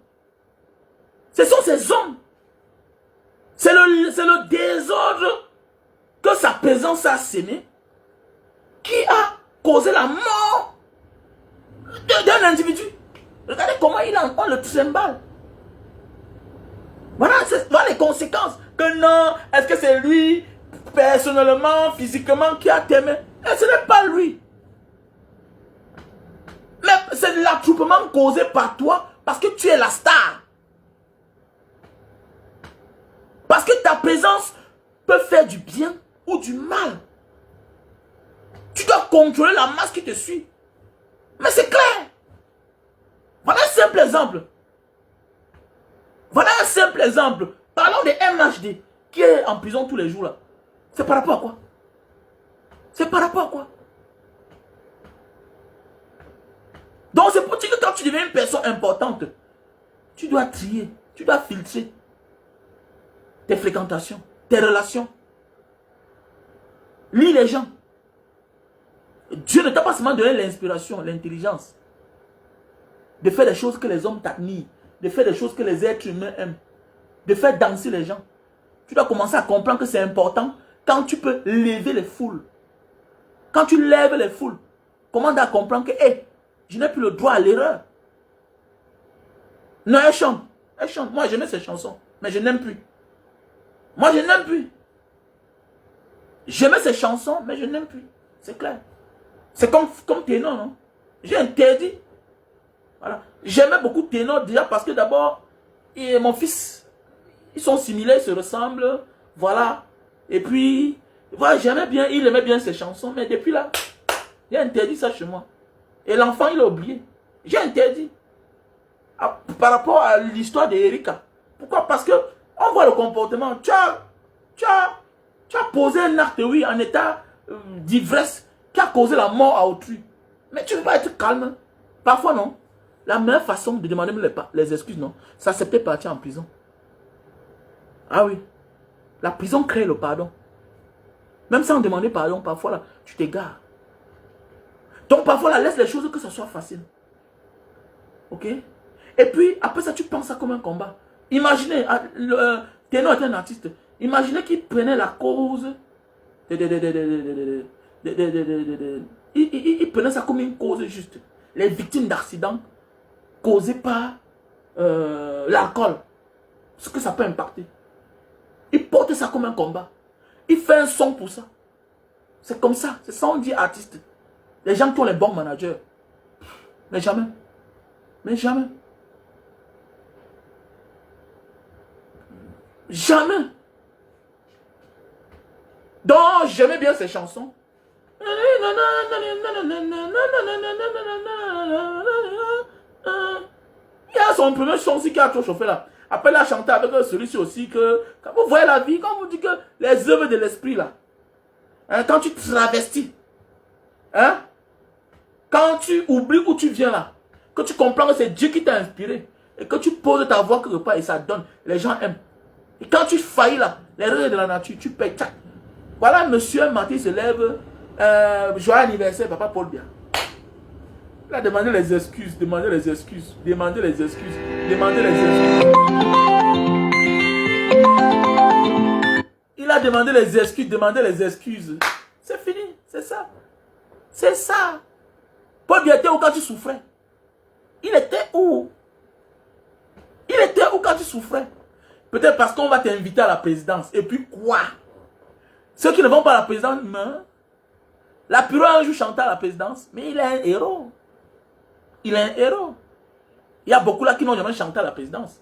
Ce sont ces hommes. C'est le désordre que sa présence a sémé qui a causé la mort d'un individu. Regardez comment on le trimballe. Voilà les conséquences. Que non, est-ce que c'est lui, personnellement, physiquement, qui a t'aimé? Et ce n'est pas lui. Mais c'est l'attroupement causé par toi parce que tu es la star. Parce que ta présence peut faire du bien ou du mal. Tu dois contrôler la masse qui te suit. Mais c'est clair. Voilà un simple exemple. Voilà un simple exemple. Parlons de MHD qui est en prison tous les jours là. C'est par rapport à quoi? C'est par rapport à quoi? Donc c'est pour dire que quand tu deviens une personne importante, tu dois trier, tu dois filtrer tes fréquentations, tes relations. Lis les gens. Dieu ne t'a pas seulement donné l'inspiration, l'intelligence de faire des choses que les hommes t'admirent, de faire des choses que les êtres humains aiment, de faire danser les gens. Tu dois commencer à comprendre que c'est important quand tu peux lever les foules. Quand tu lèves les foules, commence à comprendre que hey, je n'ai plus le droit à l'erreur. Non, elle chante. Elle chante. Moi, j'aimais ses chansons, mais je n'aime plus. Moi, je n'aime plus. J'aimais ses chansons, mais je n'aime plus. C'est clair. C'est comme Ténor, non? J'ai interdit. Voilà. J'aimais beaucoup Ténor déjà parce que d'abord, mon fils, ils sont similaires, ils se ressemblent. Voilà. Et puis, voilà, j'aimais bien, il aimait bien ses chansons, mais depuis là, j'ai interdit ça chez moi. Et l'enfant, il a oublié. J'ai interdit. Par rapport à l'histoire d'Erika. Pourquoi? Parce que on voit le comportement. Tu as posé un acte, oui, en état d'ivresse qui a causé la mort à autrui. Mais tu ne peux pas être calme. Parfois, non. La meilleure façon de demander les excuses, non, c'est accepter de partir en prison. Ah oui. La prison crée le pardon. Même sans demander pardon, parfois, là, tu t'égares. Donc, parfois, là, laisse les choses que ça soit facile. Ok? Et puis, après ça, tu penses ça comme un combat. Imaginez, Ténor est un artiste. Imaginez qu'il prenait la cause. Il prenait ça comme une cause juste. Les victimes d'accidents causés par l'alcool. Ce que ça peut impacter. Il porte ça comme un combat. Il fait un son pour ça. C'est comme ça. C'est ça on dit artiste. Les gens qui ont les bons managers. Mais jamais. Mais jamais. Jamais. Donc, j'aimais bien ces chansons. Il y a son premier son aussi qui a trop chauffé là. Après, il a chanté avec celui-ci aussi que... Quand vous voyez la vie, quand vous dites que les œuvres de l'esprit là, hein, quand tu travestis, hein, quand tu oublies où tu viens là, que tu comprends que c'est Dieu qui t'a inspiré, et que tu poses ta voix quelque part et ça donne, les gens aiment. Et quand tu faillis là, les règles de la nature, tu payes. Tchac. Voilà, monsieur, un matin, il se lève. Joyeux anniversaire, papa Paul Biya. Il a demandé les excuses, demandé les excuses, demandé les excuses, demandé les excuses. Il a demandé les excuses, demandé les excuses. C'est fini, c'est ça. C'est ça. Paul Biya était où quand tu souffrais? Il était où? Il était où quand tu souffrais? Peut-être parce qu'on va t'inviter à la présidence. Et puis quoi? Ceux qui ne vont pas à la présidence meurent. La Puro a un jour chanté à la présidence, mais il est un héros. Il est un héros. Il y a beaucoup là qui n'ont jamais chanté à la présidence.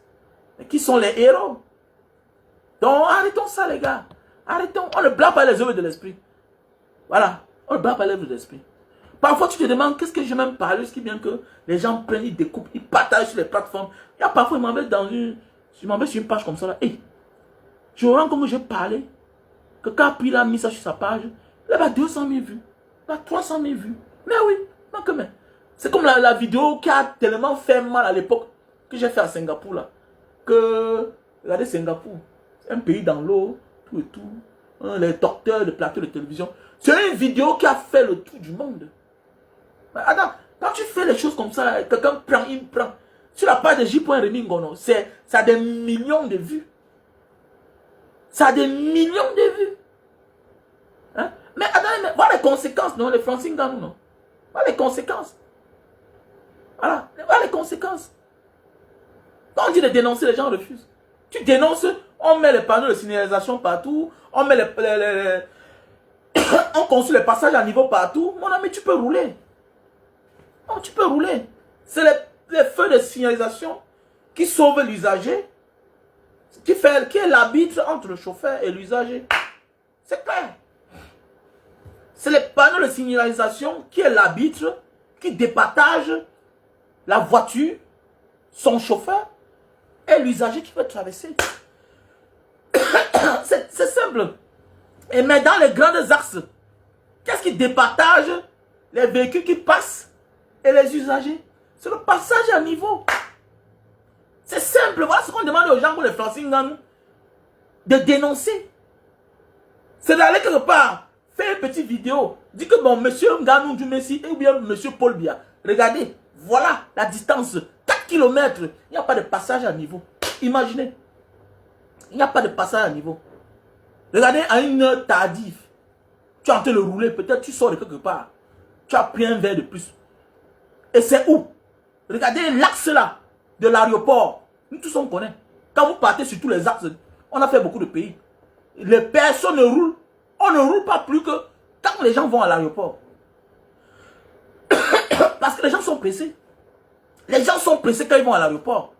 Mais qui sont les héros? Donc arrêtons ça les gars. Arrêtons. On ne blâme pas les œuvres de l'esprit. Voilà. On ne blâme pas les œuvres de l'esprit. Parfois tu te demandes qu'est-ce que je m'aime parler, ce qui vient que les gens prennent, ils découpent, ils partagent sur les plateformes. Il y a parfois ils m'envoient dans une... Je m'en vais sur une page comme ça là. Hey, je rends comme j'ai parlé. Que quand il a mis ça sur sa page, il a 200 000 vues. Il a 300 000 vues. Mais oui, c'est comme la vidéo qui a tellement fait mal à l'époque que j'ai fait à Singapour là. Que, regardez Singapour, c'est un pays dans l'eau, tout et tout. Hein, les docteurs, les plateaux de télévision. C'est une vidéo qui a fait le tour du monde. Mais attends, quand tu fais les choses comme ça, quelqu'un prend, il prend. Sur la page de J.Remingono, ça a des millions de vues. Ça a des millions de vues. Hein? Mais attendez, mais voilà les conséquences, non? Les Francine Nganou, non? Voilà les conséquences. Voilà les conséquences. Quand on dit de dénoncer, les gens refusent. Tu dénonces, on met les panneaux de signalisation partout, on met on construit les passages à niveau partout. Mon ami, tu peux rouler. Non, tu peux rouler. C'est les feux de signalisation qui sauvent l'usager, qui est l'arbitre entre le chauffeur et l'usager. C'est clair. C'est les panneaux de signalisation qui est l'arbitre, qui départage la voiture, son chauffeur et l'usager qui veut traverser. C'est simple. Et mais dans les grands axes, qu'est-ce qui départage les véhicules qui passent et les usagers? C'est le passage à niveau. C'est simple. Voilà ce qu'on demande aux gens pour les Francine Nganou de dénoncer. C'est d'aller quelque part, faire une petite vidéo, dire que bon, monsieur Nganou du Messi ou bien monsieur Paul Biya, regardez, voilà la distance, 4 km, il n'y a pas de passage à niveau. Imaginez. Il n'y a pas de passage à niveau. Regardez à une heure tardive. Tu es en train de rouler, peut-être tu sors de quelque part. Tu as pris un verre de plus. Et c'est où? Regardez l'axe là, de l'aéroport. Nous tous on connaît. Quand vous partez sur tous les axes, on a fait beaucoup de pays. Les personnes ne roulent. On ne roule pas plus que quand les gens vont à l'aéroport. Parce que les gens sont pressés. Les gens sont pressés quand ils vont à l'aéroport.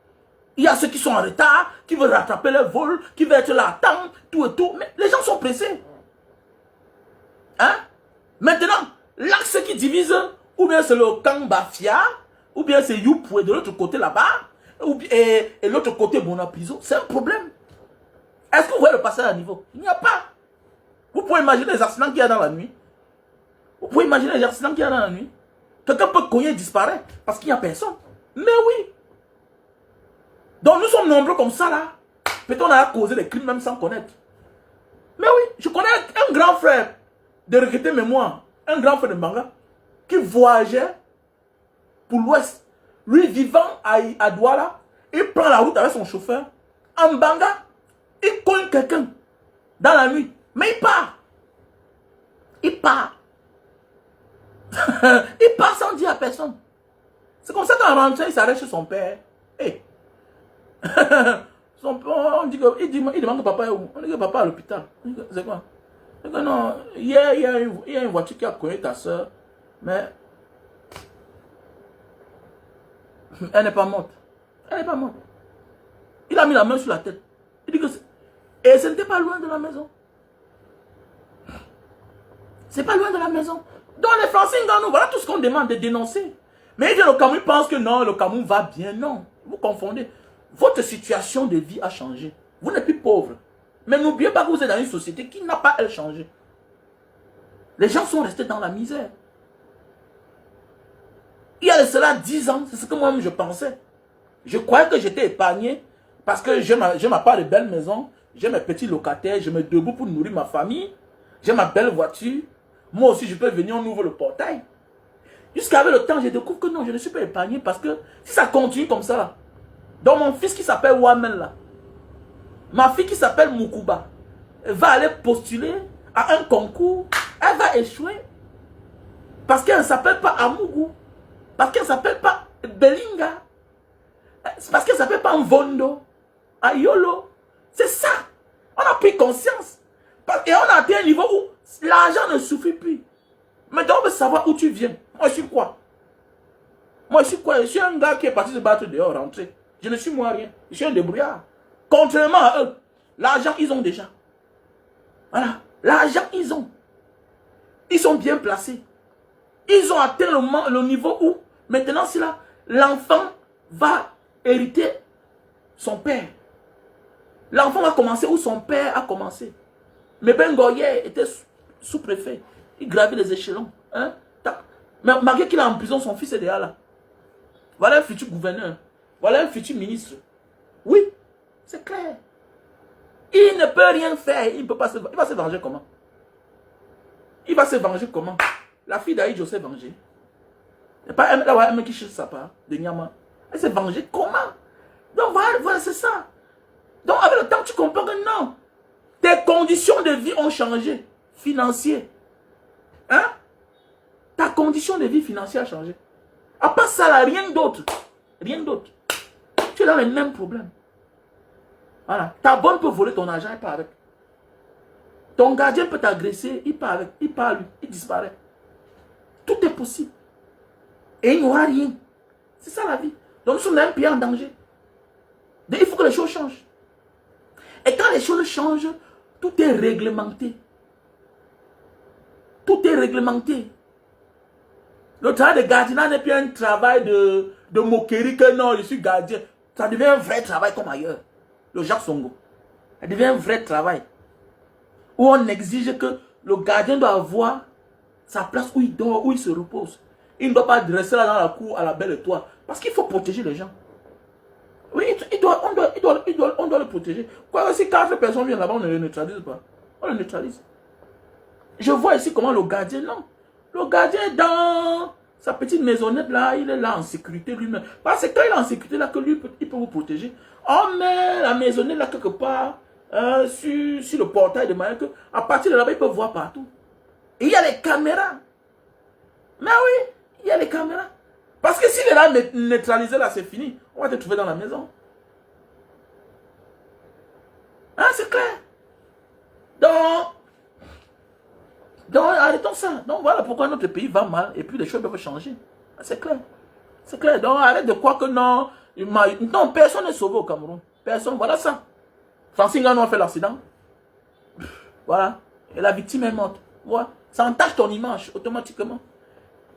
Il y a ceux qui sont en retard, qui veulent rattraper leur vol, qui veulent être là à temps, tout et tout. Mais les gens sont pressés. Hein? Maintenant, l'axe qui divise, ou bien c'est le Kambafia, ou bien c'est Youpoué de l'autre côté là-bas, et l'autre côté Bonapiso, c'est un problème. Est-ce que vous voyez le passage à niveau? Il n'y a pas. Vous pouvez imaginer les accidents qu'il y a dans la nuit. Vous pouvez imaginer les accidents qu'il y a dans la nuit. Quelqu'un peut cogner et disparaître parce qu'il n'y a personne. Mais oui. Donc nous sommes nombreux comme ça là. Peut-être on a causé des crimes même sans connaître. Mais oui, je connais un grand frère de regretter mémoire, un grand frère de Mbanga, qui voyageait pour l'ouest. Lui vivant à Douala, il prend la route avec son chauffeur. En Mbanga, il cogne quelqu'un dans la nuit. Mais il part. Il part. Il part sans dire à personne. C'est comme ça qu'en rentrant, il s'arrête chez son père. Hey. Son père, on dit que, il demande que papa est où? On dit que papa est à l'hôpital. C'est quoi? Il dit non, il y a une voiture qui a cogné ta soeur, mais elle n'est pas morte. Elle n'est pas morte. Il a mis la main sur la tête. Il dit que et ce n'était pas loin de la maison. C'est pas loin de la maison. Donc les Francine Nganou, voilà tout ce qu'on demande de dénoncer. Mais le Cameroun pense que non, le Cameroun va bien. Non, vous confondez. Votre situation de vie a changé. Vous n'êtes plus pauvre. Mais n'oubliez pas que vous êtes dans une société qui n'a pas, elle, changé. Les gens sont restés dans la misère. Il y a de cela 10 ans, c'est ce que moi-même je pensais. Je croyais que j'étais épargné parce que j'ai ma part de belle maison, j'ai mes petits locataires, je me debout pour nourrir ma famille, j'ai ma belle voiture, moi aussi je peux venir, on ouvre le portail. Jusqu'avec le temps, je découvre que non, je ne suis pas épargné parce que si ça continue comme ça, là, donc mon fils qui s'appelle Wamel, là, ma fille qui s'appelle Mukuba, va aller postuler à un concours, elle va échouer parce qu'elle ne s'appelle pas Amougou, parce qu'elle ne s'appelle pas Belinga, parce qu'elle ne s'appelle pas Mvondo, Ayolo. C'est ça. On a pris conscience. Et on a atteint un niveau où l'argent ne suffit plus. Maintenant, on veut savoir où tu viens. Moi, je suis quoi? Moi, je suis quoi? Je suis un gars qui est parti se battre dehors, rentrer. Je ne suis moi rien. Je suis un débrouillard. Contrairement à eux, l'argent, ils ont déjà. Voilà. L'argent, ils ont. Ils sont bien placés. Ils ont atteint le niveau où, maintenant, c'est là, l'enfant va hériter son père. L'enfant va commencer où son père a commencé. Mais Ben Goyer était sous-préfet. Il gravit les échelons. Hein? Mais malgré qu'il est en prison, son fils est déjà là. Voilà un futur gouverneur. Voilà un futur ministre. Oui, c'est clair. Il ne peut rien faire. Il ne peut pas il va se venger comment? Il va se venger comment? La fille d'Aïdjo s'est vengée. Il n'y a pas un mec qui cherche sa part de Nyama. Elle s'est vengée comment? Donc voilà c'est ça. Donc avec le temps, tu comprends que non. Tes conditions de vie ont changé. Financières. Hein? Ta condition de vie financière a changé. À part ça, là, rien d'autre. Rien d'autre. Tu es dans les mêmes problèmes. Voilà. Ta bonne peut voler ton argent, il part avec. Ton gardien peut t'agresser, il part avec. Il part lui, il disparaît. Tout est possible. Et il n'y aura rien. C'est ça la vie. Donc nous sommes dans un pays en danger. Donc, il faut que les choses changent. Et quand les choses changent, tout est réglementé. Tout est réglementé. Le travail de gardiennage n'est plus un travail de moquerie que non, je suis gardien. Ça devient un vrai travail comme ailleurs. Le Jacques Songo. Ça devient un vrai travail. Où on exige que le gardien doit avoir sa place où il dort, où il se repose. Il ne doit pas dresser là dans la cour à la belle étoile. Parce qu'il faut protéger les gens. Oui, on doit le protéger. Quoi, si 4 personnes viennent là-bas, on ne le neutralise pas. On le neutralise. Je vois ici comment le gardien, non. Le gardien est dans sa petite maisonnette là, il est là en sécurité lui-même. Parce que quand il est en sécurité là, que lui, il peut vous protéger. On met la maisonnette là quelque part sur le portail de manière que à partir de là-bas, il peut voir partout. Et il y a les caméras. Mais oui, il y a les caméras. Parce que s'il est là neutralisé là, c'est fini. On va te trouver dans la maison. Hein, c'est clair. Donc, arrêtons ça. Donc, voilà pourquoi notre pays va mal et puis les choses peuvent changer. C'est clair. C'est clair. Donc, arrête de croire que non. Non, personne n'est sauvé au Cameroun. Personne. Voilà ça. Francine Gano a fait l'accident. Voilà. Et la victime est morte. Voilà. Ça entache ton image automatiquement.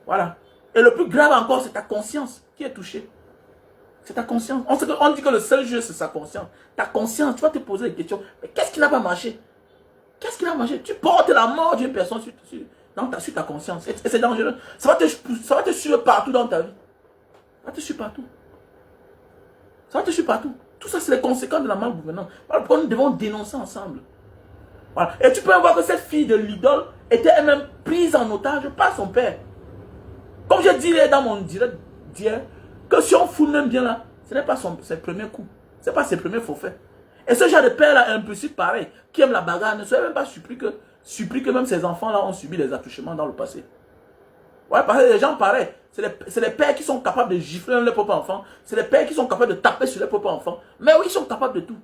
Voilà. Et le plus grave encore, c'est ta conscience qui est touchée. C'est ta conscience. On dit que le seul jeu, c'est sa conscience. Ta conscience, tu vas te poser des questions. Mais qu'est-ce qui n'a pas marché? Qu'est-ce qui n'a pas marché? Tu portes la mort d'une personne sur ta conscience. Et c'est dangereux. Ça va te suivre partout dans ta vie. Ça va te suivre partout. Ça va te suivre partout. Tout ça, c'est les conséquences de la malgouvernance. Voilà pourquoi nous devons dénoncer ensemble. Voilà. Et tu peux voir que cette fille de l'idole était elle-même prise en otage par son père. Comme je disais dans mon direct d'hier, que si on fout même bien là, ce n'est pas ses premiers coups. Ce n'est pas ses premiers faux faits. Et ce genre de père là, impulsif pareil, qui aime la bagarre, ne soyez même pas surpris que même ces enfants là ont subi des attouchements dans le passé. Ouais, parce que les gens pareils, c'est les pères qui sont capables de gifler leurs propres enfants, c'est les pères qui sont capables de taper sur leurs propres enfants. Mais oui, ils sont capables de tout.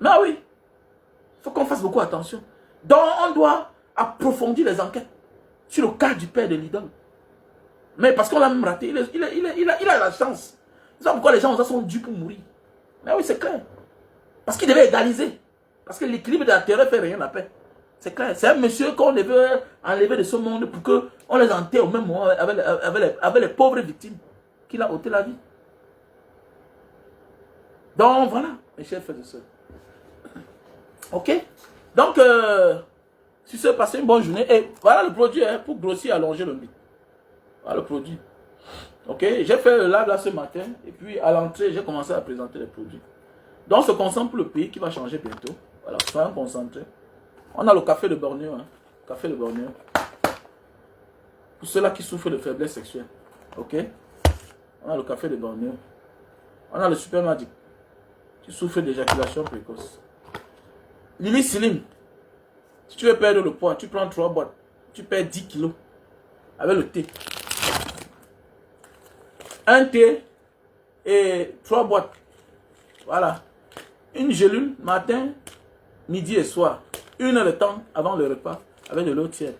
Mais oui, il faut qu'on fasse beaucoup attention. Donc on doit approfondir les enquêtes sur le cas du père de l'idole. Mais parce qu'on l'a même raté, il a la chance. C'est pourquoi les gens sont dus pour mourir. Mais oui, c'est clair. Parce qu'il devait égaliser. Parce que l'équilibre de la terre fait rien la paix. C'est clair. C'est un monsieur qu'on devait enlever de ce monde pour qu'on les enterre au même moment avec les pauvres victimes qu'il a ôté la vie. Donc voilà, mes chers frères et sœurs. Ok? Donc, si c'est passé une bonne journée, et voilà le produit hein, pour grossir, allonger le mythe. Voilà le produit. Ok? J'ai fait le live là ce matin, et puis à l'entrée, j'ai commencé à présenter les produits. Donc, on se concentre pour le pays qui va changer bientôt. Voilà, soyons concentrés. On a le café de Bornéo. Hein. Café de Bornéo. Pour ceux-là qui souffrent de faiblesse sexuelle. Ok? On a le café de Bornéo. On a le super magic qui souffre d'éjaculation précoce. Lily Slim. Si tu veux perdre le poids, tu prends 3 boîtes. Tu perds 10 kilos. Avec le thé. Un thé et 3 boîtes. Voilà. Une gélule matin, midi et soir. 1 heure de temps avant le repas avec de l'eau tiède.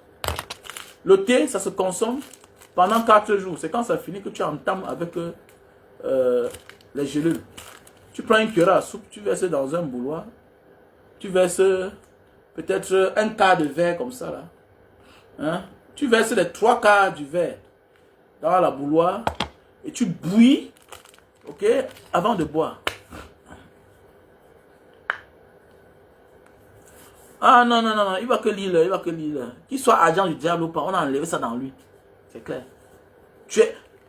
Le thé, ça se consomme pendant 4 jours. C'est quand ça finit que tu entames avec les gélules. Tu prends une cuillère à soupe, tu verses dans un bouilloire. Tu verses peut-être un quart de verre comme ça là. Hein? Tu verses les 3 quarts du verre dans la bouilloire et tu bouillis, ok, avant de boire. Ah non, non, non, non, il va que lire, il va que lire. Qu'il soit agent du diable ou pas, on a enlevé ça dans lui. C'est clair.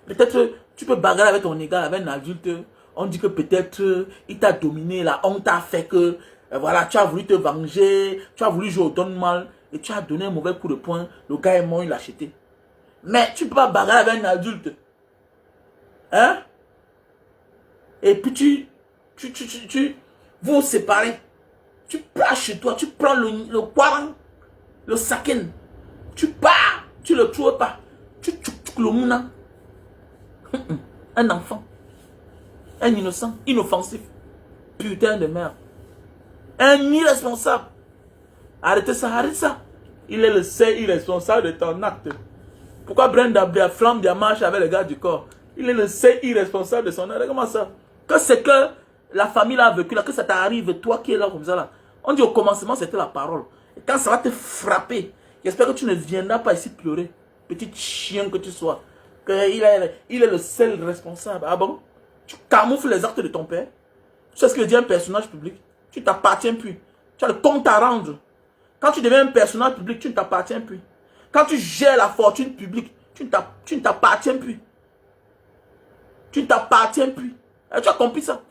Peut-être, tu peux bagarrer avec ton égal, avec un adulte. On dit que peut-être, il t'a dominé, la honte t'a fait que, voilà, tu as voulu te venger, tu as voulu jouer au donne mal, et tu as donné un mauvais coup de poing, le gars est mort, il l'a acheté. Mais tu peux pas bagarrer avec un adulte. Hein? Et puis vous vous séparez. Tu pars chez toi, tu prends le quaran, le sakin, tu pars, tu le trouves pas, tu le mouna. Un enfant, un innocent, inoffensif, putain de merde, un irresponsable. Arrêtez ça, arrête ça. Il est le seul irresponsable de ton acte. Pourquoi Brenda Flamme marche avec les gars du corps? Il est le seul irresponsable de son acte. Comment ça? Que c'est que la famille a vécu là, que ça t'arrive, toi qui es là comme ça là. On dit au commencement c'était la parole. Et quand ça va te frapper, j'espère que tu ne viendras pas ici pleurer. Petit chien que tu sois. Il est le seul responsable. Ah bon? Tu camoufles les actes de ton père. Tu sais ce que dit un personnage public? Tu ne t'appartiens plus. Tu as le compte à rendre. Quand tu deviens un personnage public, tu ne t'appartiens plus. Quand tu gères la fortune publique, tu ne t'appartiens plus. Tu ne t'appartiens plus. Et tu as compris ça?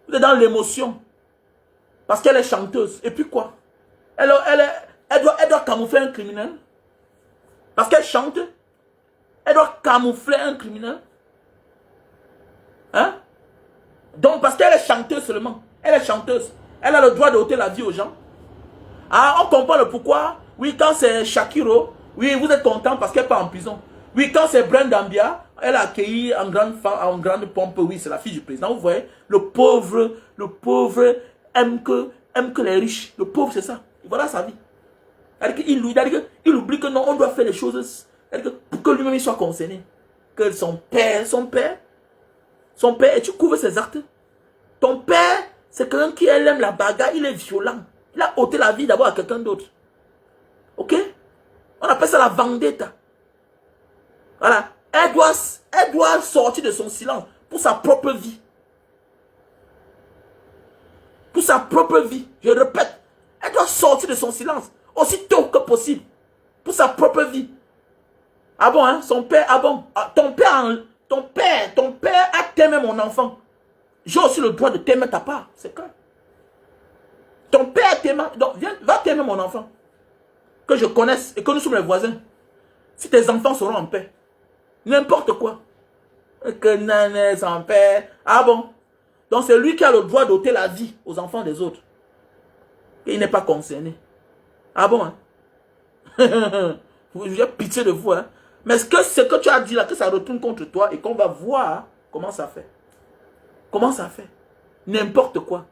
Vous êtes dans l'émotion. Parce qu'elle est chanteuse. Et puis quoi? Elle doit camoufler un criminel. Parce qu'elle chante. Elle doit camoufler un criminel. Hein? Donc, parce qu'elle est chanteuse seulement. Elle est chanteuse. Elle a le droit d'ôter la vie aux gens. Ah, on comprend le pourquoi. Oui, quand c'est Shakiro, oui, vous êtes content parce qu'elle n'est pas en prison. Oui, quand c'est Brenda Mbia, elle a accueilli en grande pompe. Oui, c'est la fille du président. Vous voyez, le pauvre aime que les riches. Le pauvre, c'est ça. Voilà sa vie. Il oublie que non, on doit faire les choses pour que lui-même soit concerné. Que son père, et tu couvres ses actes. Ton père, c'est quelqu'un qui aime la bagarre, il est violent. Il a ôté la vie d'abord à quelqu'un d'autre. Ok? On appelle ça la vendetta. Voilà. Elle doit sortir de son silence pour sa propre vie. Pour sa propre vie. Je répète. Elle doit sortir de son silence aussi tôt que possible. Pour sa propre vie. Ah bon, hein? Son père, ah bon. Ton père a t'aimé mon enfant. J'ai aussi le droit de t'aimer ta part. C'est clair. Ton père t'aime. Donc, viens, va t'aimer mon enfant. Que je connaisse et que nous sommes les voisins. Si tes enfants seront en paix. N'importe quoi. Que nané, son père. Ah bon. Donc c'est lui qui a le droit d'ôter la vie aux enfants des autres. Et il n'est pas concerné. Ah bon, hein? J'ai pitié de vous, hein? Mais ce que tu as dit là, que ça retourne contre toi et qu'on va voir comment ça fait. Comment ça fait? N'importe quoi.